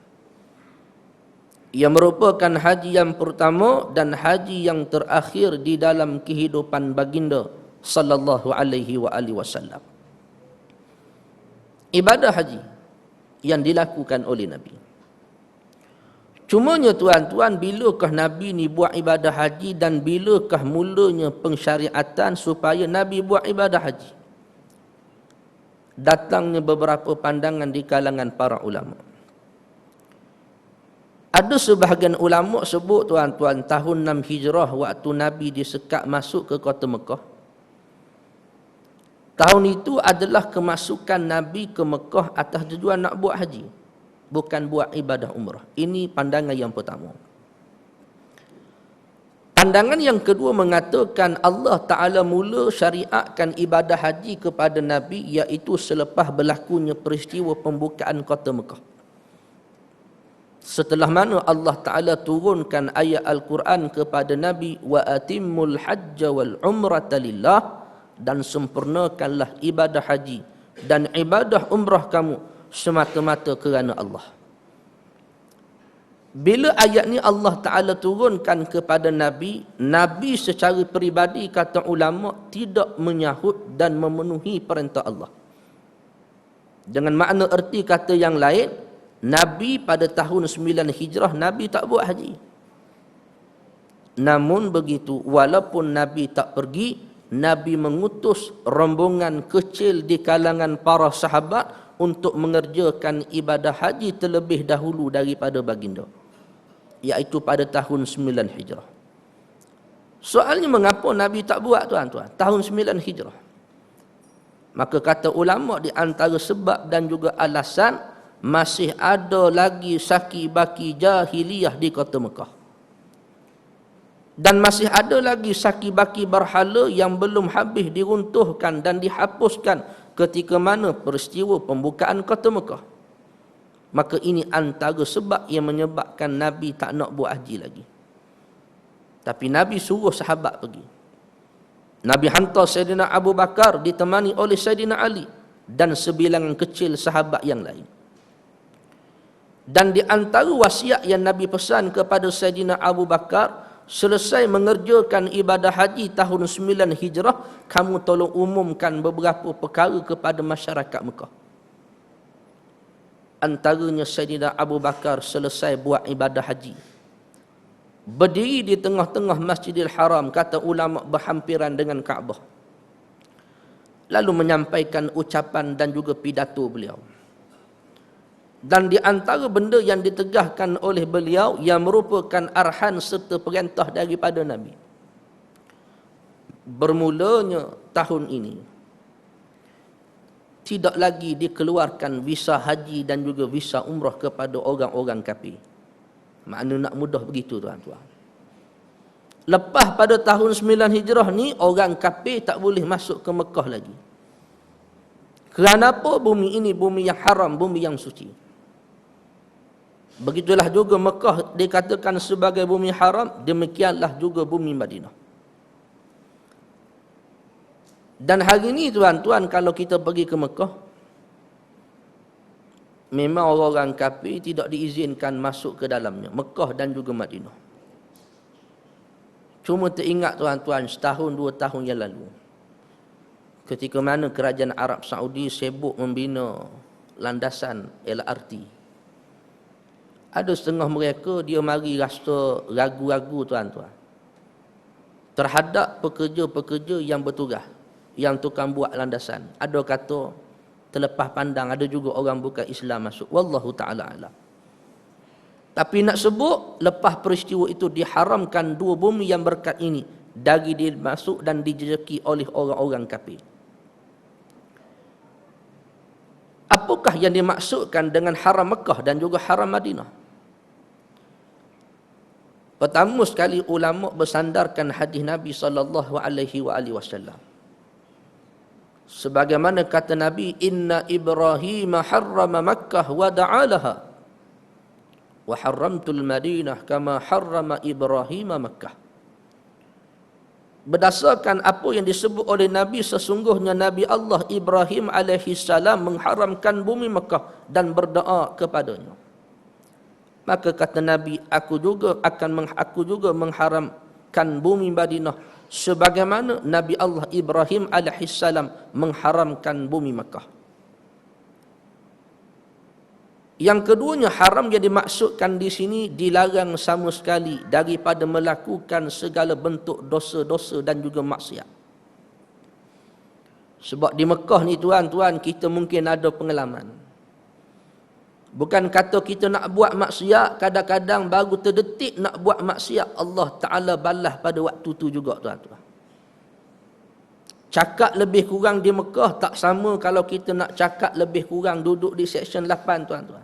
Ia merupakan haji yang pertama dan haji yang terakhir di dalam kehidupan baginda sallallahu alaihi wasallam. Ibadah haji yang dilakukan oleh Nabi. Cumanya tuan-tuan, bilakah Nabi ni buat ibadah haji dan bilakah mulanya pensyariatan supaya Nabi buat ibadah haji? Datangnya beberapa pandangan di kalangan para ulama. Ada sebahagian ulama sebut tuan-tuan tahun 6 Hijrah waktu Nabi disekat masuk ke kota Mekah. Tahun itu adalah kemasukan Nabi ke Mekah atas tujuan nak buat haji, bukan buat ibadah umrah. Ini pandangan yang pertama. Pandangan yang kedua mengatakan Allah Ta'ala mula syariatkan ibadah haji kepada Nabi iaitu selepas berlakunya peristiwa pembukaan kota Mekah. Setelah mana Allah Ta'ala turunkan ayat Al-Quran kepada Nabi, wa atimmul hajja wal umrata lillah, dan sempurnakanlah ibadah haji dan ibadah umrah kamu semata-mata kerana Allah. Bila ayat ni Allah Ta'ala turunkan kepada Nabi, Nabi secara peribadi kata ulama tidak menyahut dan memenuhi perintah Allah. Dengan makna erti kata yang lain, Nabi pada tahun 9 Hijrah, Nabi tak buat haji. Namun begitu, walaupun Nabi tak pergi, Nabi mengutus rombongan kecil di kalangan para sahabat untuk mengerjakan ibadah haji terlebih dahulu daripada baginda, iaitu pada tahun 9 Hijrah. Soalnya mengapa Nabi tak buat tuan-tuan tahun 9 Hijrah? Maka kata ulama di antara sebab dan juga alasan, masih ada lagi saki baki jahiliyah di kota Mekah. Dan masih ada lagi saki baki berhala yang belum habis diruntuhkan dan dihapuskan ketika mana peristiwa pembukaan kota Mekah. Maka ini antara sebab yang menyebabkan Nabi tak nak buat haji lagi. Tapi Nabi suruh sahabat pergi. Nabi hantar Sayyidina Abu Bakar ditemani oleh Sayyidina Ali dan sebilangan kecil sahabat yang lain. Dan di antara wasiat yang Nabi pesan kepada Sayyidina Abu Bakar, selesai mengerjakan ibadah haji tahun 9 Hijrah, kamu tolong umumkan beberapa perkara kepada masyarakat Mekah. Antaranya Sayyidina Abu Bakar selesai buat ibadah haji, berdiri di tengah-tengah Masjidil Haram, kata ulama berhampiran dengan Kaabah, lalu menyampaikan ucapan dan juga pidato beliau. Dan di antara benda yang ditegahkan oleh beliau yang merupakan arahan serta perintah daripada Nabi, bermulanya tahun ini tidak lagi dikeluarkan visa haji dan juga visa umrah kepada orang-orang kafir. Makna nak mudah begitu tuan-tuan. Lepas pada tahun 9 Hijrah ni, orang kafir tak boleh masuk ke Mekah lagi. Kerana apa? Bumi ini bumi yang haram, bumi yang suci. Begitulah juga Mekah dikatakan sebagai bumi haram, demikianlah juga bumi Madinah. Dan hari ini tuan-tuan, kalau kita pergi ke Mekah, memang orang-orang kafir tidak diizinkan masuk ke dalamnya, Mekah dan juga Madinah. Cuma teringat tuan-tuan, setahun 2 tahun yang lalu, ketika mana kerajaan Arab Saudi sibuk membina landasan LRT, ada setengah mereka dia mari rasa ragu-ragu tuan-tuan terhadap pekerja-pekerja yang bertugas, yang tukang buat landasan. Ada kata terlepas pandang, ada juga orang bukan Islam masuk. Wallahu ta'ala alam. Tapi nak sebut, lepas peristiwa itu diharamkan 2 bumi yang berkat ini dari dimasuk dan dijejaki oleh orang-orang kafir. Apakah yang dimaksudkan dengan haram Mekah dan juga haram Madinah? Pertama sekali ulama bersandarkan hadis Nabi sallallahu alaihi wasallam. Sebagaimana kata Nabi, inna Ibrahim harrama Makkah wa da'alaha wa harramtul Madinah kama harrama Ibrahim Makkah. Berdasarkan apa yang disebut oleh Nabi, sesungguhnya Nabi Allah Ibrahim alaihi salam mengharamkan bumi Mekah dan berdoa kepadanya. Maka kata Nabi, aku juga mengharamkan bumi Madinah sebagaimana Nabi Allah Ibrahim alaihi salam mengharamkan bumi Mekah. Yang keduanya, haram yang dimaksudkan di sini dilarang sama sekali daripada melakukan segala bentuk dosa-dosa dan juga maksiat. Sebab di Mekah ni tuan-tuan, kita mungkin ada pengalaman. Bukan kata kita nak buat maksiat, kadang-kadang baru terdetik nak buat maksiat, Allah Ta'ala balas pada waktu tu juga tuan-tuan. Cakap lebih kurang di Mekah tak sama kalau kita nak cakap lebih kurang duduk di Seksyen 8 tuan-tuan.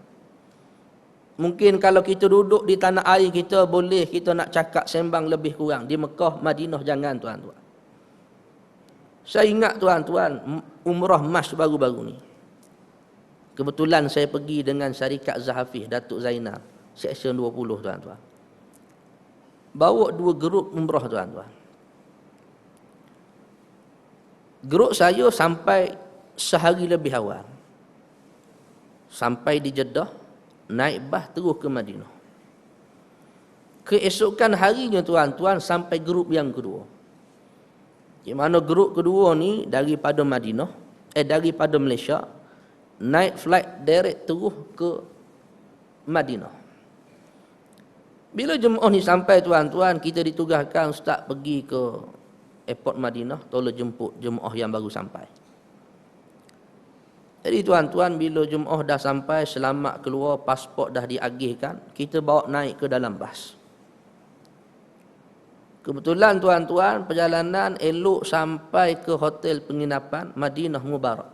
Mungkin kalau kita duduk di tanah air kita, boleh kita nak cakap sembang lebih kurang. Di Mekah, Madinah jangan tuan-tuan. Saya ingat tuan-tuan, umrah Mas baru-baru ni. Kebetulan saya pergi dengan syarikat Zahafiz, Datuk Zainal, Seksyen 20 tuan-tuan. Bawa 2 grup umrah tuan-tuan. Grup saya sampai sehari lebih awal. Sampai di Jeddah, naik bas terus ke Madinah. Keesokan harinya tuan-tuan sampai grup yang kedua. Di mana grup kedua ni daripada daripada Malaysia, naik flight direct terus ke Madinah. Bila jemaah ni sampai tuan-tuan, kita ditugaskan ustaz pergi ke airport Madinah, tolong jemput jemaah yang baru sampai. Jadi tuan-tuan, bila jemaah dah sampai, selamat keluar, pasport dah diagihkan, kita bawa naik ke dalam bas. Kebetulan tuan-tuan, perjalanan elok sampai ke hotel penginapan Madinah Mubarak.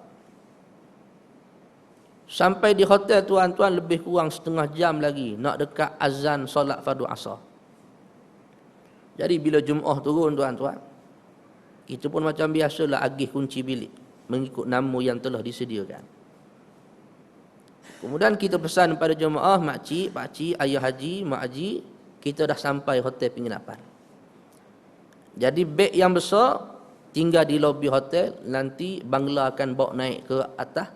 Sampai di hotel tuan-tuan lebih kurang setengah jam lagi nak dekat azan solat fardu asar. Jadi bila jemaah turun tuan-tuan, kita pun macam biasalah agih kunci bilik mengikut nama yang telah disediakan. Kemudian kita pesan pada jemaah, makcik, pakcik, ayah haji, mak haji, kita dah sampai hotel penginapan. Jadi beg yang besar tinggal di lobi hotel, nanti bangla akan bawa naik ke atas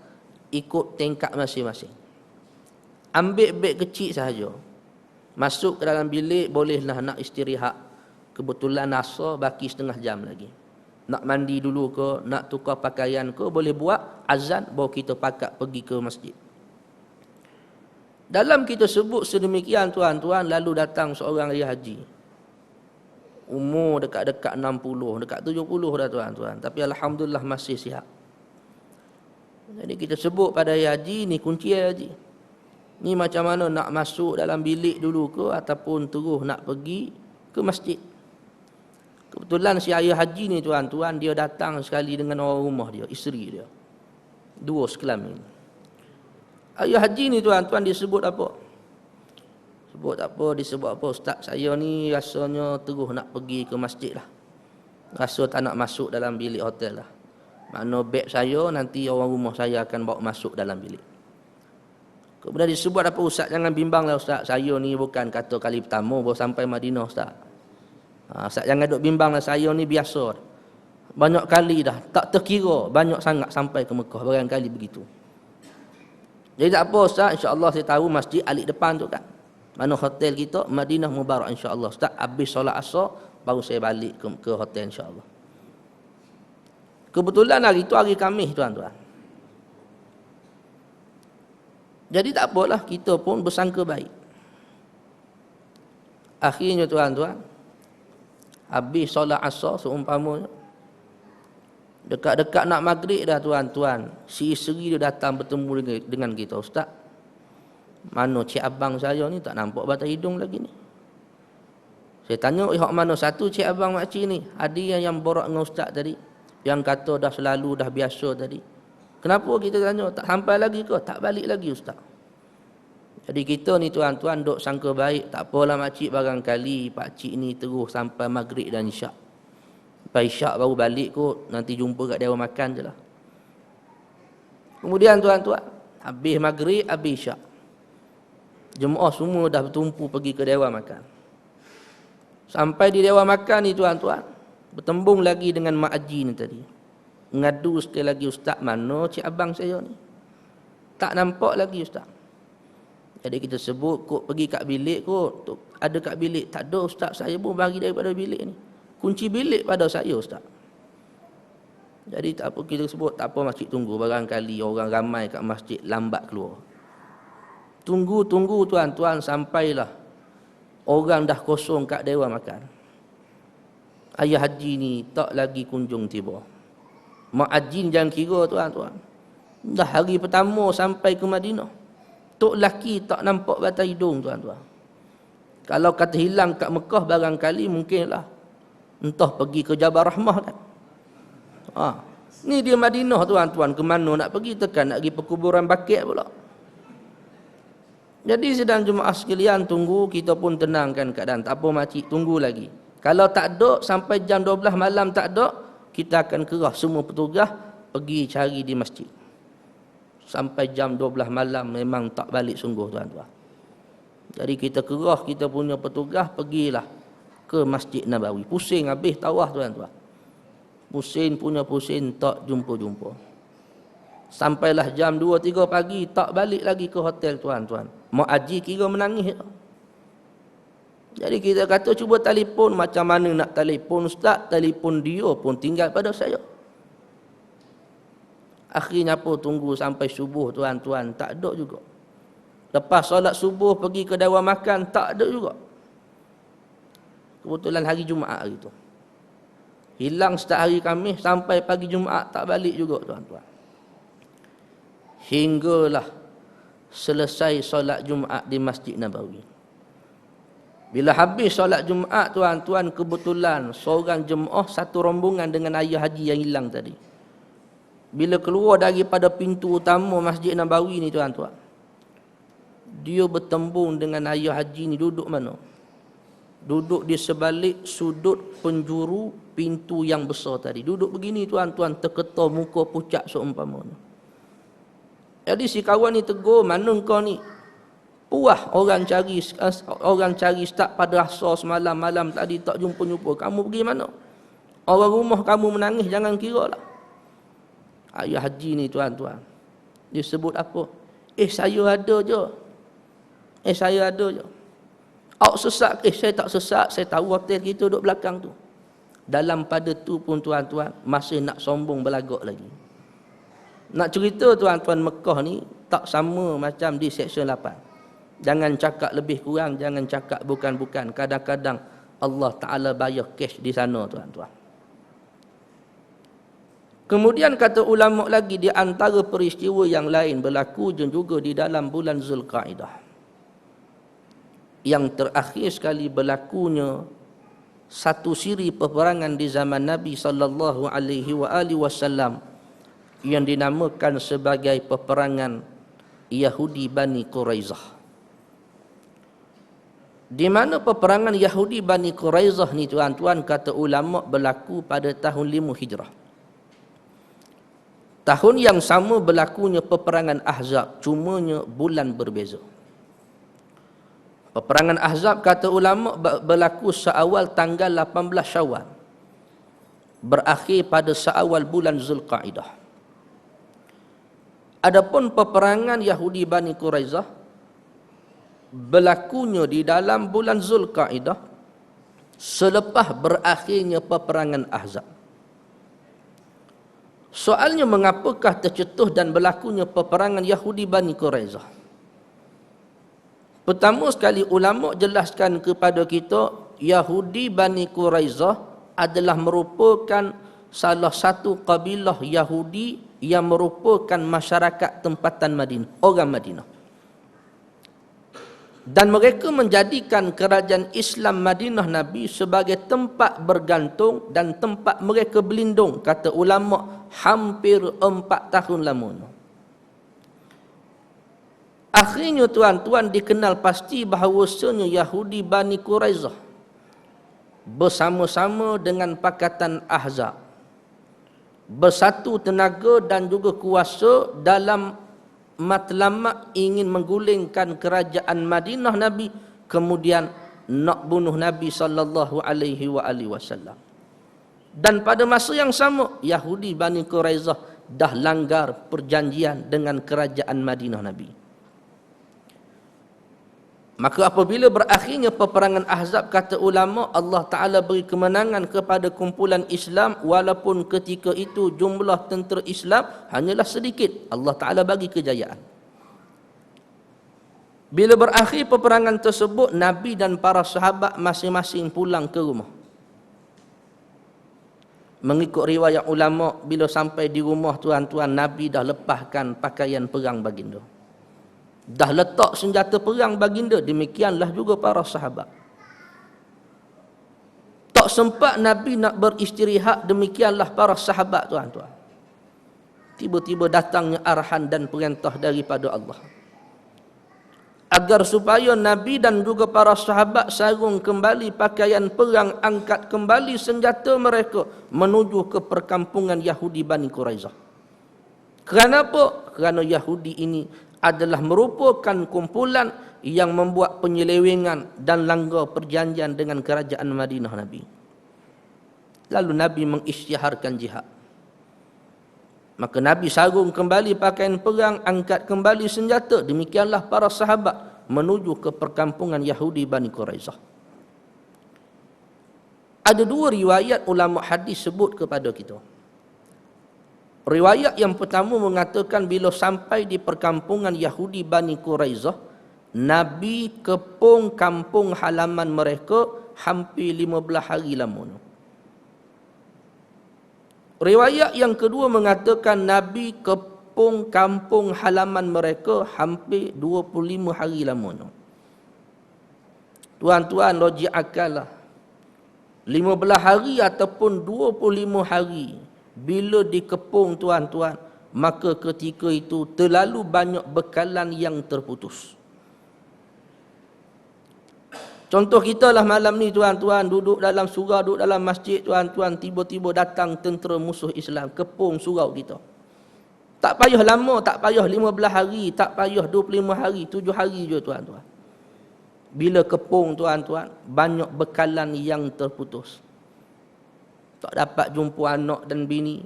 ikut tingkat masing-masing. Ambil beg kecil sahaja. Masuk ke dalam bilik, bolehlah nak istirahat. Kebetulan asar baki setengah jam lagi. Nak mandi dulu ke, nak tukar pakaian ke, boleh buat azan, baru kita pakat pergi ke masjid. Dalam kita sebut sedemikian tuan-tuan, lalu datang seorang ayah haji. Umur dekat-dekat 60, dekat 70 dah tuan-tuan. Tapi alhamdulillah masih sihat. Jadi kita sebut pada ayah haji, ni kunci ayah haji. Ni macam mana nak masuk dalam bilik dulu ke, ataupun terus nak pergi ke masjid. Kebetulan si ayah haji ni tuan-tuan, dia datang sekali dengan orang rumah dia, isteri dia. 2 sekelamin. Ayah haji ni tuan-tuan disebut apa? Disebut apa? Ustaz, saya ni rasanya terus nak pergi ke masjid lah. Rasa tak nak masuk dalam bilik hotel lah. Makna beg saya, nanti orang rumah saya akan bawa masuk dalam bilik. Kemudian disebut apa? Ustaz, jangan bimbang lah Ustaz. Saya ni bukan kata kali pertama baru sampai Madinah Ustaz. Ustaz jangan duk bimbang lah, saya ni biasa. Banyak kali dah, tak terkira banyak sangat sampai ke Mekah, barangkali begitu. Jadi tak apa Ustaz, insya-Allah saya tahu masjid alik depan tu kan. Mana hotel kita, Madinah Mubarak insya-Allah. Ustaz habis solat asar baru saya balik ke hotel insya-Allah. Kebetulan hari itu hari Khamis tuan-tuan. Jadi tak apalah, kita pun bersangka baik. Akhirnya tuan-tuan, habis solat asar seumpamanya, dekat-dekat nak maghrib dah tuan-tuan, si isteri dia datang bertemu dengan kita. Ustaz, mana cik abang saya ni tak nampak batang hidung lagi ni. Saya tanya, hak mana satu cik abang makcik ni? Ada yang borak dengan ustaz tadi, yang kata dah selalu, dah biasa tadi. Kenapa kita tanya, tak sampai lagi ke? Tak balik lagi ustaz. Jadi kita ni tuan-tuan duk sangka baik, tak apalah makcik, barangkali pakcik ni terus sampai maghrib dan isyak. Sampai isyak baru balik kot, nanti jumpa kat dia makan je lah. Kemudian tuan-tuan, habis maghrib, habis isyak, jemaah semua dah bertumpu pergi ke dewan makan. Sampai di dewan makan ni tuan-tuan, Bertembung lagi dengan Mak Haji ni tadi. Ngadu sekali lagi, ustaz, mana cik abang saya ni? Tak nampak lagi ustaz. Jadi kita sebut, kok pergi kat bilik kot. Ada kat bilik. Tak ada ustaz, saya pun bagi daripada bilik ni. Kunci bilik pada saya ustaz. Jadi tak apa, kita sebut, tak apa makcik tunggu. Barangkali orang ramai kat masjid lambat keluar. Tunggu tuan-tuan, sampailah orang dah kosong kat dewan makan. Ayah Haji ni tak lagi kunjung tiba. Mak Haji ni jangan kira tuan-tuan. Dah hari pertama sampai ke Madinah, tok laki tak nampak batang hidung tuan-tuan. Kalau kata hilang kat Mekah barangkali mungkinlah entah pergi ke Jabal Rahmah kan. Ni dia Madinah tuan-tuan, ke mana nak pergi, tekan nak pergi perkuburan Baqi' pula. Jadi sedang jemaah sekalian, tunggu, kita pun tenangkan keadaan. Tak apa makcik, tunggu lagi. Kalau tak ada sampai jam 12 malam tak ada, kita akan kerah semua petugas pergi cari di masjid. Sampai jam 12 malam memang tak balik sungguh tuan-tuan. Jadi kita kerah kita punya petugas, pergilah ke Masjid Nabawi. Pusing habis tawaf tuan-tuan. Pusing tak jumpa-jumpa. Sampailah jam 2-3 pagi, tak balik lagi ke hotel tuan-tuan. Mak Haji kira menangis. Jadi kita kata cuba telefon, macam mana nak telefon ustaz, telefon dia pun tinggal pada saya. Akhirnya apa, tunggu sampai subuh tuan-tuan, tak ada juga. Lepas solat subuh pergi ke dewan makan, tak ada juga. Kebetulan hari Jumaat hari tu. Hilang setiap hari Khamis sampai pagi Jumaat, tak balik juga tuan-tuan. Hinggalah selesai solat Jumaat di Masjid Nabawi. Bila habis solat Jumaat tuan-tuan, kebetulan seorang jemaah satu rombongan dengan ayah Haji yang hilang tadi. Bila keluar daripada pintu utama Masjid Nabawi ni tuan-tuan, dia bertembung dengan ayah Haji ni duduk mana? Duduk di sebalik sudut penjuru pintu yang besar tadi. Duduk begini tuan-tuan, terketar muka pucat seumpamanya. Jadi si kawan ni tegur, mana kau ni? Puah orang cari start pada asar semalam, malam tadi tak jumpa-jumpa. Kamu pergi mana? Orang rumah kamu menangis, jangan kira lah. Ayah Haji ni tuan-tuan, dia sebut apa? Saya ada je. Saya ada je. Awak sesat? Saya tak sesat. Saya tahu hotel kita duduk belakang tu. Dalam pada tu pun tuan-tuan, masih nak sombong belagak lagi. Nak cerita tuan-tuan, Mekah ni tak sama macam di Seksyen 8. Jangan cakap lebih kurang, jangan cakap bukan-bukan. Kadang-kadang Allah Ta'ala bayar cash di sana tuan-tuan. Kemudian kata ulama lagi, di antara peristiwa yang lain berlaku juga di dalam bulan Zulqa'dah. Yang terakhir sekali berlakunya satu siri peperangan di zaman Nabi sallallahu alaihi wasallam yang dinamakan sebagai peperangan Yahudi Bani Quraizah. Di mana peperangan Yahudi Bani Quraizah ni tuan-tuan, kata ulama berlaku pada tahun 5 Hijrah. Tahun yang sama berlakunya peperangan Ahzab, cumanya bulan berbeza. Peperangan Ahzab kata ulama berlaku seawal tanggal 18 Syawal, berakhir pada seawal bulan Zulqa'dah. Adapun peperangan Yahudi Bani Quraizah berlakunya di dalam bulan Zulqa'dah selepas berakhirnya peperangan Ahzab. Soalnya, mengapakah tercetus dan berlakunya peperangan Yahudi Bani Quraizah? Pertama sekali ulama jelaskan kepada kita, Yahudi Bani Quraizah adalah merupakan salah satu kabilah Yahudi yang merupakan masyarakat tempatan Madinah, orang Madinah. Dan mereka menjadikan kerajaan Islam Madinah Nabi sebagai tempat bergantung dan tempat mereka berlindung, kata ulama, hampir 4 tahun lamanya. Akhirnya tuan-tuan dikenal pasti bahawasanya Yahudi Bani Quraizah bersama-sama dengan Pakatan Ahzab bersatu tenaga dan juga kuasa dalam matlamat ingin menggulingkan kerajaan Madinah Nabi, kemudian nak bunuh Nabi sallallahu alaihi wasallam. Dan pada masa yang sama, Yahudi Bani Quraizah dah langgar perjanjian dengan kerajaan Madinah Nabi. Maka apabila berakhirnya peperangan Ahzab, kata ulama, Allah Ta'ala beri kemenangan kepada kumpulan Islam, walaupun ketika itu jumlah tentera Islam hanyalah sedikit. Allah Ta'ala bagi kejayaan. Bila berakhir peperangan tersebut, Nabi dan para sahabat masing-masing pulang ke rumah. Mengikut riwayat ulama, bila sampai di rumah tuan-tuan, Nabi dah lepaskan pakaian perang baginda. Dah letak senjata perang baginda, demikianlah juga para sahabat. Tak sempat Nabi nak beristirahat, demikianlah para sahabat tuan-tuan. Tiba-tiba datangnya arahan dan perintah daripada Allah, agar supaya Nabi dan juga para sahabat sarung kembali pakaian perang, angkat kembali senjata mereka menuju ke perkampungan Yahudi Bani Quraizah. Kerana apa? Kerana Yahudi ini adalah merupakan kumpulan yang membuat penyelewengan dan langgar perjanjian dengan kerajaan Madinah Nabi. Lalu Nabi mengisytiharkan jihad. Maka Nabi sarung kembali pakaian perang, angkat kembali senjata. Demikianlah para sahabat menuju ke perkampungan Yahudi Bani Quraizah. Ada dua riwayat ulama hadis sebut kepada kita. Riwayat yang pertama mengatakan bila sampai di perkampungan Yahudi Bani Quraizah, Nabi kepung kampung halaman mereka hampir 15 hari lamanya. Riwayat yang kedua mengatakan Nabi kepung kampung halaman mereka hampir 25 hari lamanya. Tuan-tuan, logik akal lah. 15 hari ataupun 25 hari bila dikepung tuan-tuan, maka ketika itu terlalu banyak bekalan yang terputus. Contoh kita lah malam ni tuan-tuan, duduk dalam surau, duduk dalam masjid tuan-tuan, tiba-tiba datang tentera musuh Islam, kepung surau kita. Tak payah lama, tak payah 15 hari, tak payah 25 hari, 7 hari je tuan-tuan. Bila kepung tuan-tuan, banyak bekalan yang terputus. Tak dapat jumpa anak dan bini,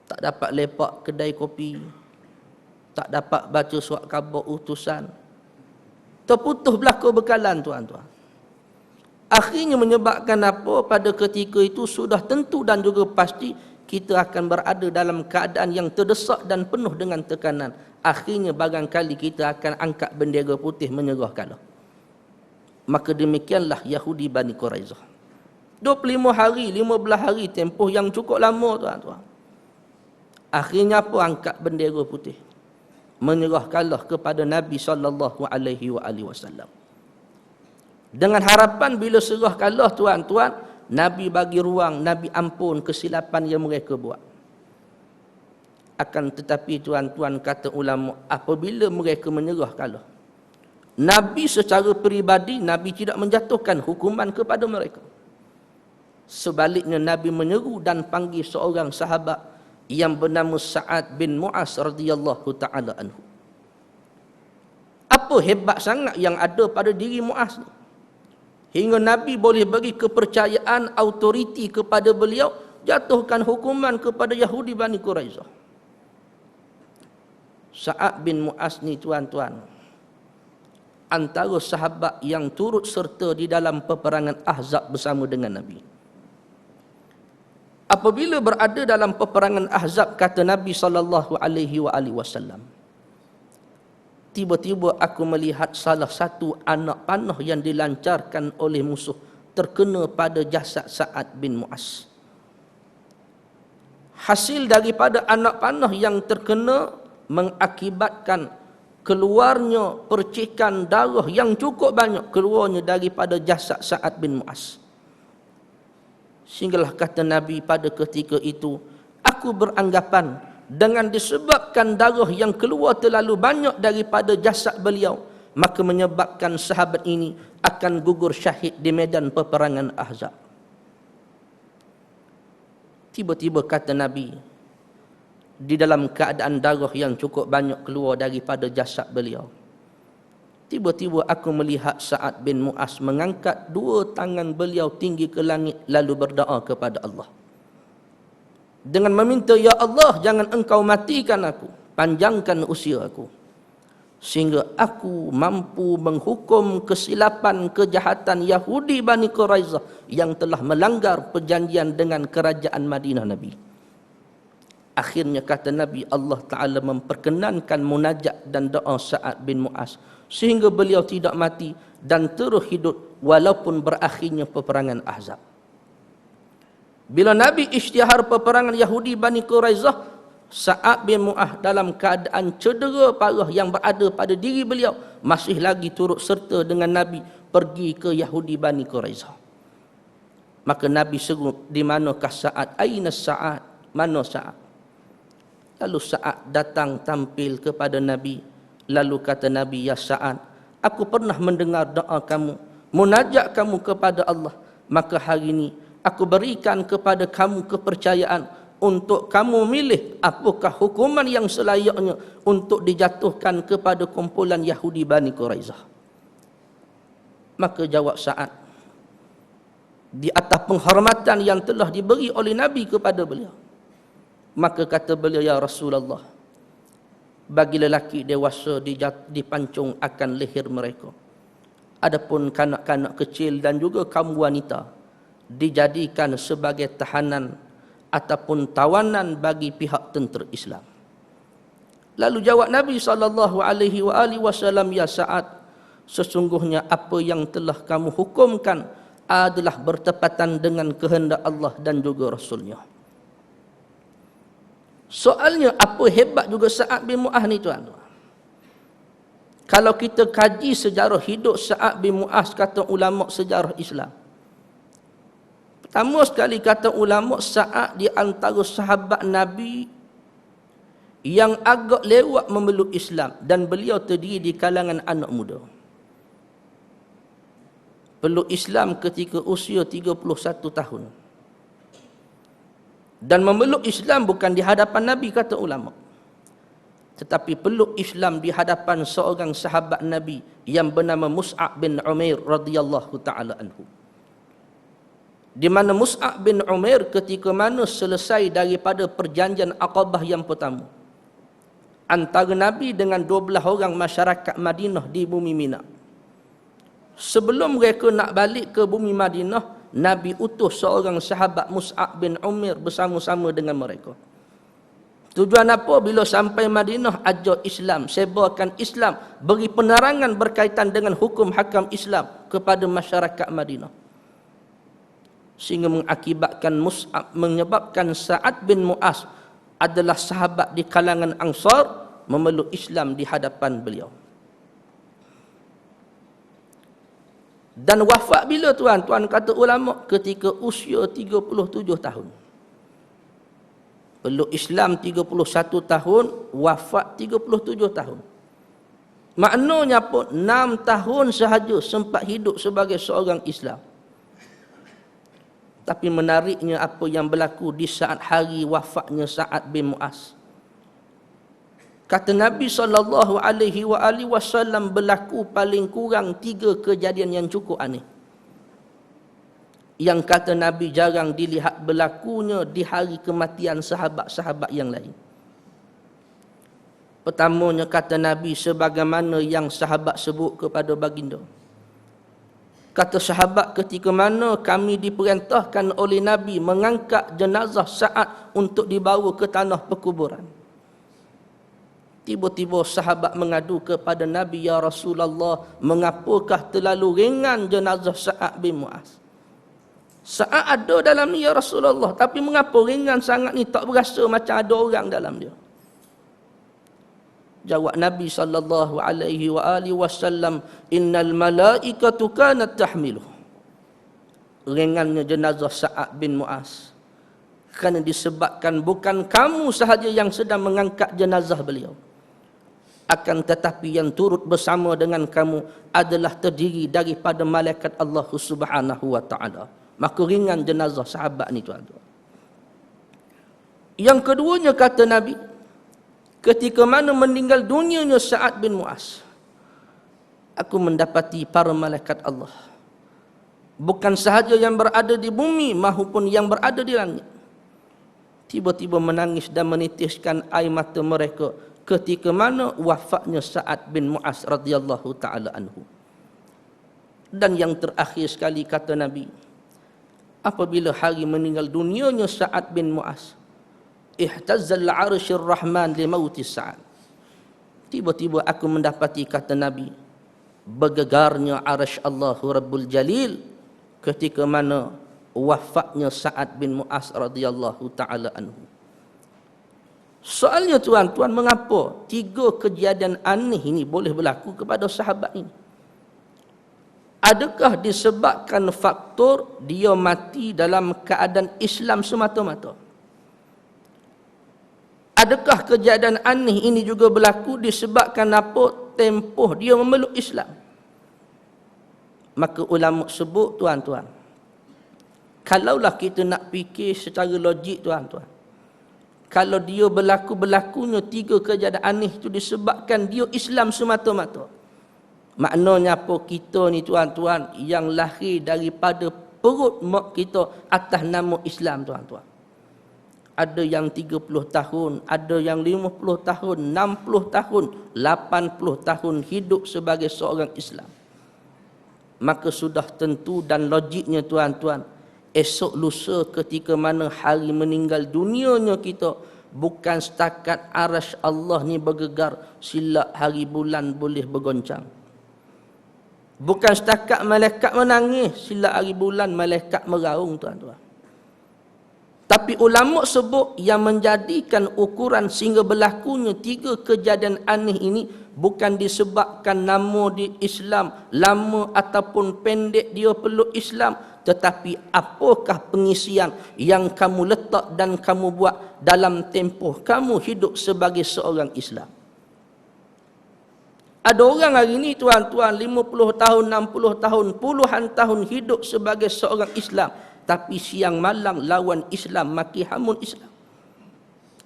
tak dapat lepak kedai kopi, tak dapat baca surat khabar utusan. Terputus belaka bekalan tuan-tuan. Akhirnya menyebabkan apa? Pada ketika itu sudah tentu dan juga pasti kita akan berada dalam keadaan yang terdesak dan penuh dengan tekanan. Akhirnya barangkali kita akan angkat bendera putih menyerah kalah. Maka demikianlah Yahudi Bani Quraizah. 25 hari, 15 hari, tempoh yang cukup lama tuan-tuan. Akhirnya apa? Angkat bendera putih, menyerah kalah kepada Nabi SAW. Dengan harapan bila serah kalah tuan-tuan, Nabi bagi ruang, Nabi ampun kesilapan yang mereka buat. Akan tetapi tuan-tuan, kata ulama, apabila mereka menyerah kalah, Nabi secara peribadi, Nabi tidak menjatuhkan hukuman kepada mereka. Sebaliknya Nabi menyeru dan panggil seorang sahabat yang bernama Sa'ad bin Mu'az radhiyallahu ta'ala anhu. Apa hebat sangat yang ada pada diri Mu'az ni, hingga Nabi boleh bagi kepercayaan, autoriti kepada beliau, jatuhkan hukuman kepada Yahudi Bani Quraizah. Sa'ad bin Mu'az ni tuan-tuan, antara sahabat yang turut serta di dalam peperangan Ahzab bersama dengan Nabi. Apabila berada dalam peperangan Ahzab, kata Nabi SAW, tiba-tiba aku melihat salah satu anak panah yang dilancarkan oleh musuh terkena pada jasad Sa'ad bin Mu'az. Hasil daripada anak panah yang terkena mengakibatkan keluarnya percikan darah yang cukup banyak keluarnya daripada jasad Sa'ad bin Mu'az. Sehinggalah kata Nabi pada ketika itu, aku beranggapan dengan disebabkan darah yang keluar terlalu banyak daripada jasad beliau, maka menyebabkan sahabat ini akan gugur syahid di medan peperangan Ahzab. Tiba-tiba kata Nabi, di dalam keadaan darah yang cukup banyak keluar daripada jasad beliau, tiba-tiba aku melihat Sa'ad bin Mu'az mengangkat dua tangan beliau tinggi ke langit lalu berdoa kepada Allah. dengan meminta, ya Allah, jangan engkau matikan aku, panjangkan usia aku, sehingga aku mampu menghukum kesilapan kejahatan Yahudi Bani Quraizah yang telah melanggar perjanjian dengan kerajaan Madinah Nabi. Akhirnya kata Nabi, Allah Ta'ala memperkenankan munajat dan doa Sa'ad bin Mu'az, sehingga beliau tidak mati dan terus hidup walaupun berakhirnya peperangan Ahzab. Bila Nabi isytihar peperangan Yahudi Bani Quraizah, Sa'ad bin Mu'az dalam keadaan cedera parah yang berada pada diri beliau masih lagi turut serta dengan Nabi pergi ke Yahudi Bani Quraizah. Maka Nabi seru, di manakah Sa'ad? Aina Sa'ad? Mana Sa'ad? Lalu Sa'ad datang tampil kepada Nabi. Lalu kata Nabi, ya Sa'ad, aku pernah mendengar doa kamu, munajat kamu kepada Allah. Maka hari ini aku berikan kepada kamu kepercayaan untuk kamu milih apakah hukuman yang selayaknya untuk dijatuhkan kepada kumpulan Yahudi Bani Quraizah. Maka jawab Sa'ad, di atas penghormatan yang telah diberi oleh Nabi kepada beliau. Maka kata beliau, ya Rasulullah, bagi lelaki dewasa dipancung akan leher mereka. Adapun kanak-kanak kecil dan juga kaum wanita dijadikan sebagai tahanan ataupun tawanan bagi pihak tentera Islam. Lalu jawab Nabi SAW, ya Sa'ad, sesungguhnya apa yang telah kamu hukumkan adalah bertepatan dengan kehendak Allah dan juga Rasulnya. Soalnya apa hebat juga Sa'ad bin Mu'az ni tuan-tuan. Kalau kita kaji sejarah hidup Sa'ad bin Mu'az, kata ulama sejarah Islam, pertama sekali kata ulama, Sa'ad di antara sahabat Nabi yang agak lewat memeluk Islam, dan beliau terdiri di kalangan anak muda. Peluk Islam ketika usia 31 tahun. Dan memeluk Islam bukan di hadapan Nabi, kata ulama, tetapi peluk Islam di hadapan seorang sahabat Nabi yang bernama Mus'ab bin Umair radhiyallahu ta'ala anhu. Di mana Mus'ab bin Umair ketika mana selesai daripada perjanjian Aqabah yang pertama antara Nabi dengan 12 orang masyarakat Madinah di bumi Mina. Sebelum mereka nak balik ke bumi Madinah, Nabi utus seorang sahabat Mus'ab bin Umair bersama-sama dengan mereka. Tujuan apa? Bila sampai Madinah, ajar Islam, sebarkan Islam, beri penerangan berkaitan dengan hukum hakam Islam kepada masyarakat Madinah. Sehingga mengakibatkan menyebabkan Sa'ad bin Mu'az adalah sahabat di kalangan Ansar memeluk Islam di hadapan beliau. Dan wafat bila tuan-tuan, kata ulama, ketika usia 37 tahun. Peluk Islam 31 tahun, wafat 37 tahun. Maknanya apa? 6 tahun sahaja sempat hidup sebagai seorang Islam. Tapi menariknya apa yang berlaku di saat hari wafatnya Sa'ad bin Mu'az. Kata Nabi SAW, berlaku paling kurang 3 kejadian yang cukup aneh. Yang kata Nabi jarang dilihat berlakunya di hari kematian sahabat-sahabat yang lain. Pertamanya kata Nabi, sebagaimana yang sahabat sebut kepada baginda. Kata sahabat, ketika mana kami diperintahkan oleh Nabi mengangkat jenazah Sa'ad untuk dibawa ke tanah perkuburan. Tiba-tiba sahabat mengadu kepada Nabi, ya Rasulullah, mengapakah terlalu ringan jenazah Sa'ad bin Mu'az? Sa'ad ada dalam ni ya Rasulullah, tapi mengapa ringan sangat ni, tak berasa macam ada orang dalam dia? Jawab Nabi SAW, innal malaikatu kanat tahmiluh. Ringannya jenazah Sa'ad bin Mu'az kerana disebabkan bukan kamu sahaja yang sedang mengangkat jenazah beliau, akan tetapi yang turut bersama dengan kamu adalah terdiri daripada malaikat Allah Subhanahu wa ta'ala. Maka ringan jenazah sahabat ni tuan-tuan. Yang keduanya kata Nabi, ketika mana meninggal dunianya Sa'ad bin Mu'az, aku mendapati para malaikat Allah, bukan sahaja yang berada di bumi maupun yang berada di langit, tiba-tiba menangis dan menitiskan air mata mereka ketika mana wafatnya Sa'ad bin Mu'az radhiyallahu taala anhu. Dan yang terakhir sekali kata Nabi, apabila hari meninggal dunianya Sa'ad bin Mu'az, ihtazzal 'arsyur rahman li mauti Sa'ad. Tiba-tiba aku mendapati, kata Nabi, bergegarnya arsy Allahu Rabbul Jalil ketika mana wafatnya Sa'ad bin Mu'az radhiyallahu taala anhu. Soalnya tuan-tuan, mengapa 3 kejadian aneh ini boleh berlaku kepada sahabat ini? Adakah disebabkan faktor dia mati dalam keadaan Islam semata-mata? Adakah kejadian aneh ini juga berlaku disebabkan apa tempoh dia memeluk Islam? Maka ulama sebut, tuan-tuan, kalaulah kita nak fikir secara logik, tuan-tuan, kalau dia berlakunya 3 kejadian aneh itu disebabkan dia Islam semata-mata, maknanya apa? Kita ni, tuan-tuan, yang lahir daripada perut mak kita atas nama Islam, tuan-tuan. Ada yang 30 tahun, ada yang 50 tahun, 60 tahun, 80 tahun hidup sebagai seorang Islam. Maka sudah tentu dan logiknya, tuan-tuan, esok lusa ketika mana hari meninggal dunianya kita, bukan setakat arsy Allah ni bergegar, silap hari bulan boleh bergoncang. Bukan setakat malaikat menangis, silap hari bulan malaikat meraung, tuan-tuan. Tapi ulama sebut yang menjadikan ukuran sehingga berlakunya 3 kejadian aneh ini bukan disebabkan nama di Islam lama ataupun pendek dia peluk Islam, tetapi apakah pengisian yang kamu letak dan kamu buat dalam tempoh kamu hidup sebagai seorang Islam. Ada orang hari ini, tuan-tuan, 50 tahun, 60 tahun, puluhan tahun hidup sebagai seorang Islam, tapi siang malam lawan Islam, maki hamun Islam.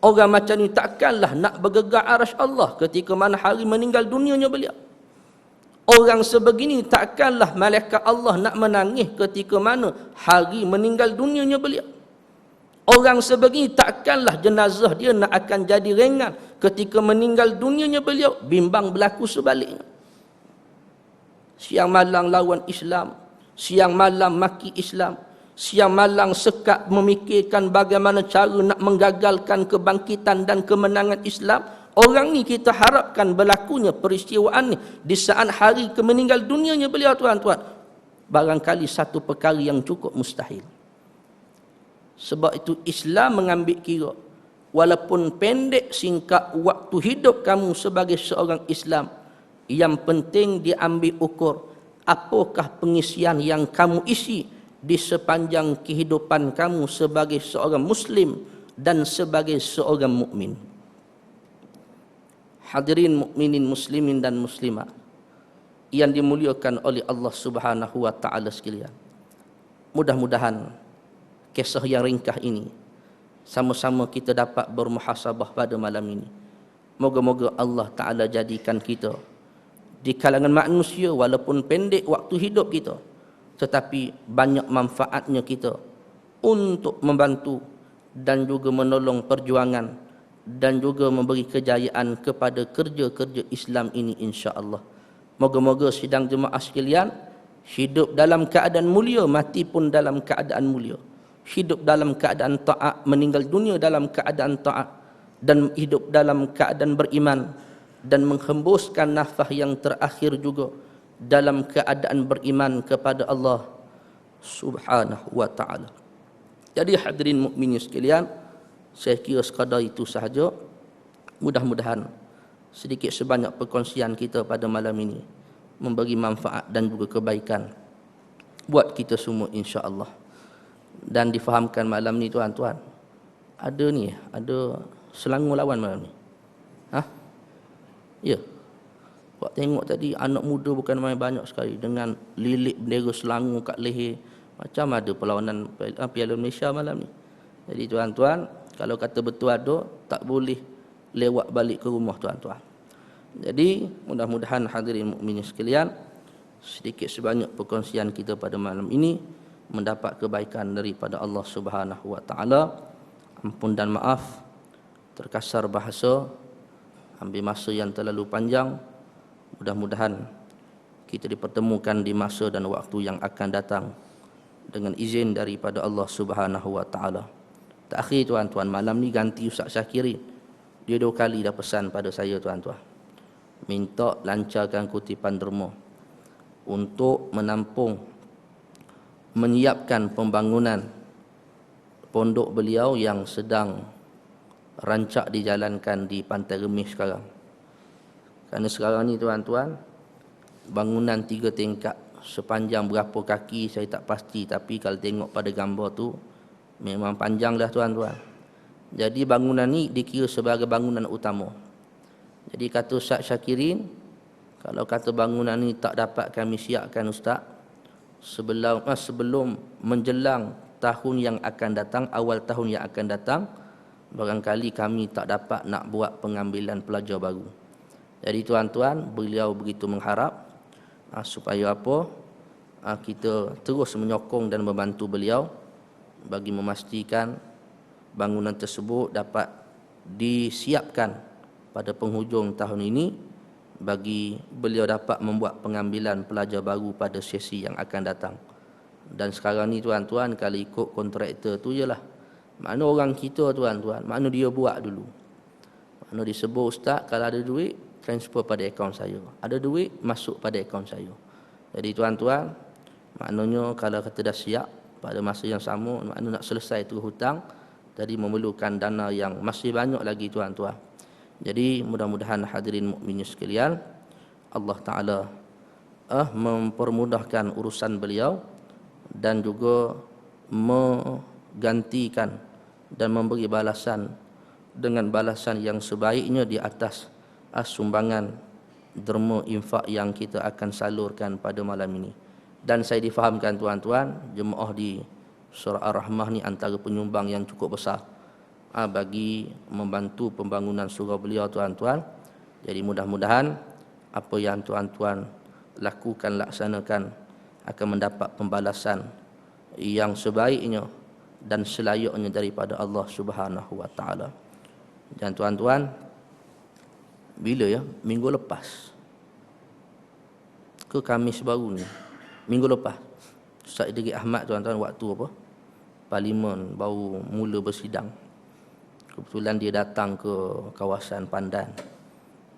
Orang macam ni takkanlah nak bergegar arsy Allah ketika mana hari meninggal dunianya beliau. Orang sebegini takkanlah malaikat Allah nak menangis ketika mana hari meninggal dunianya beliau. Orang sebegini takkanlah jenazah dia nak akan jadi ringan ketika meninggal dunianya beliau, bimbang berlaku sebaliknya. Siang malam lawan Islam, siang malam maki Islam, siang malam sekat memikirkan bagaimana cara nak menggagalkan kebangkitan dan kemenangan Islam. Orang ni kita harapkan berlakunya peristiwa ni di saat hari kemeninggal dunianya beliau, tuan-tuan, barangkali satu perkara yang cukup mustahil. Sebab itu Islam mengambil kira, walaupun pendek singkat waktu hidup kamu sebagai seorang Islam, yang penting diambil ukur apakah pengisian yang kamu isi di sepanjang kehidupan kamu sebagai seorang Muslim dan sebagai seorang mukmin. Hadirin mukminin muslimin dan muslimat yang dimuliakan oleh Allah Subhanahu wa taala sekalian. Mudah-mudahan kisah yang ringkas ini sama-sama kita dapat bermuhasabah pada malam ini. Moga-moga Allah taala jadikan kita di kalangan manusia walaupun pendek waktu hidup kita, tetapi banyak manfaatnya kita untuk membantu dan juga menolong perjuangan dan juga memberi kejayaan kepada kerja-kerja Islam ini, insya-Allah. Moga-moga sidang jemaah sekalian hidup dalam keadaan mulia, mati pun dalam keadaan mulia. Hidup dalam keadaan taat, meninggal dunia dalam keadaan taat, dan hidup dalam keadaan beriman dan menghembuskan nafas yang terakhir juga dalam keadaan beriman kepada Allah Subhanahu wa taala. Jadi hadirin mukminin sekalian, saya kira sekadar itu sahaja. Mudah-mudahan sedikit sebanyak perkongsian kita pada malam ini memberi manfaat dan juga kebaikan buat kita semua, insya-Allah. Dan difahamkan malam ni, tuan-tuan, ada Selangor lawan malam ni. Ya. Buat tengok tadi anak muda bukan main banyak sekali dengan lilit bendera Selangor kat leher. Macam ada perlawanan Piala Malaysia malam ni. Jadi tuan-tuan, kalau kata betul ada, tak boleh lewat balik ke rumah, tuan-tuan. Jadi mudah-mudahan hadirin mukminin sekalian, sedikit sebanyak perkongsian kita pada malam ini mendapat kebaikan daripada Allah Subhanahu wa taala. ampun dan maaf, terkasar bahasa, ambil masa yang terlalu panjang. Mudah-mudahan kita dipertemukan di masa dan waktu yang akan datang dengan izin daripada Allah Subhanahu wa taala. Terakhir tuan-tuan, malam ni ganti Ustaz Syakirin. Dia 2 kali dah pesan pada saya tuan-tuan. Minta lancarkan kutipan derma untuk menampung, menyiapkan pembangunan pondok beliau yang sedang rancak dijalankan di Pantai Remis sekarang. Kerana sekarang ni tuan-tuan, bangunan 3 tingkat sepanjang berapa kaki saya tak pasti, tapi kalau tengok pada gambar tu memang panjang dah tuan-tuan. Jadi bangunan ni dikira sebagai bangunan utama. Jadi kata Ustaz Syakirin, kalau kata bangunan ni tak dapat kami siapkan Ustaz sebelum menjelang tahun yang akan datang, awal tahun yang akan datang, barangkali kami tak dapat nak buat pengambilan pelajar baru. Jadi tuan-tuan, beliau begitu mengharap supaya apa, kita terus menyokong dan membantu beliau bagi memastikan bangunan tersebut dapat disiapkan pada penghujung tahun ini, bagi beliau dapat membuat pengambilan pelajar baru pada sesi yang akan datang. Dan sekarang ni tuan-tuan, kalau ikut kontraktor tu je lah, mana orang kita tuan-tuan, mana dia buat dulu, mana disebut Ustaz, kalau ada duit transfer pada akaun saya, ada duit masuk pada akaun saya. Jadi tuan-tuan, maknanya kalau kata dah siap pada masa yang sama, maknanya nak selesai tu hutang, jadi memerlukan dana yang masih banyak lagi tuan-tuan. Jadi mudah-mudahan hadirin mukminin sekalian, Allah Ta'ala mempermudahkan urusan beliau dan juga menggantikan dan memberi balasan dengan balasan yang sebaiknya di atas sumbangan derma infak yang kita akan salurkan pada malam ini. Dan saya difahamkan tuan-tuan, jemaah di Surah Ar-Rahmah ni antara penyumbang yang cukup besar bagi membantu pembangunan surau beliau tuan-tuan. Jadi mudah-mudahan apa yang tuan-tuan lakukan, laksanakan akan mendapat pembalasan yang sebaiknya dan selayaknya daripada Allah Subhanahu wa taala. Dan tuan-tuan, bila ya? Minggu lepas ke Khamis baru ni? Minggu lepas Ustaz Idris Ahmad tuan-tuan, waktu apa? Parlimen baru mula bersidang. Kebetulan dia datang ke kawasan Pandan,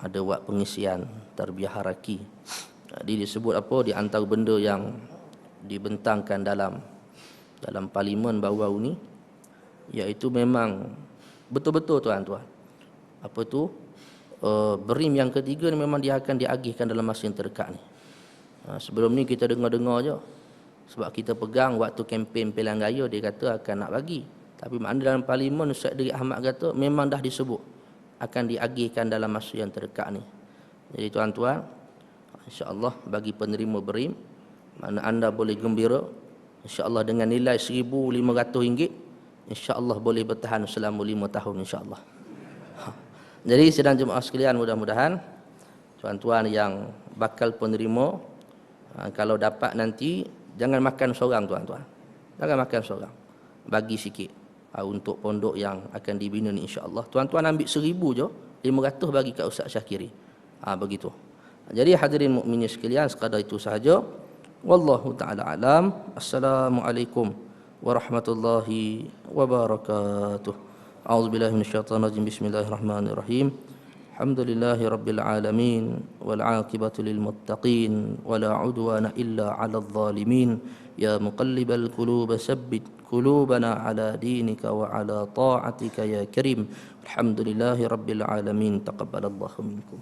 ada buat pengisian tarbiyah haraki. Jadi disebut apa, di antara benda yang dibentangkan dalam parlimen baru-baru ni, iaitu memang betul-betul tuan-tuan, apa tu, BERIM yang ketiga ni memang dia akan diagihkan dalam masa yang terdekat ni. Sebelum ni kita dengar-dengar je, sebab kita pegang waktu kempen pilihan raya dia kata akan nak bagi, tapi makna dalam parlimen Ustaz Idris Ahmad kata memang dah disebut akan diagihkan dalam masa yang terdekat ni. Jadi tuan-tuan, insya-Allah bagi penerima BERIM, mana anda boleh gembira, insya-Allah dengan nilai RM1,500, insya-Allah boleh bertahan selama 5 tahun insya-Allah. Jadi sidang jemaah sekalian, mudah-mudahan tuan-tuan yang bakal penerima, kalau dapat nanti jangan makan seorang tuan-tuan. Jangan makan seorang. Bagi sikit untuk pondok yang akan dibina ni insya-Allah. Tuan-tuan ambil 1,000 je, 500 bagi kat Ustaz Syakirin. Begitu. Jadi hadirin mukminin sekalian, sekadar itu sahaja. Wallahu taala alam. Assalamualaikum warahmatullahi wabarakatuh. A'udzubillahi minasyaitonir rajim. Bismillahirrahmanirrahim. Alhamdulillahi rabbil alamin wal 'aqibatu lil muttaqin wala 'udwana illa 'alal zalimin. Ya muqallibal qulub sabbit qulubana 'ala dinika wa 'ala ta'atika ya karim. Alhamdulillahi rabbil alamin. Taqabbalallahu minkum.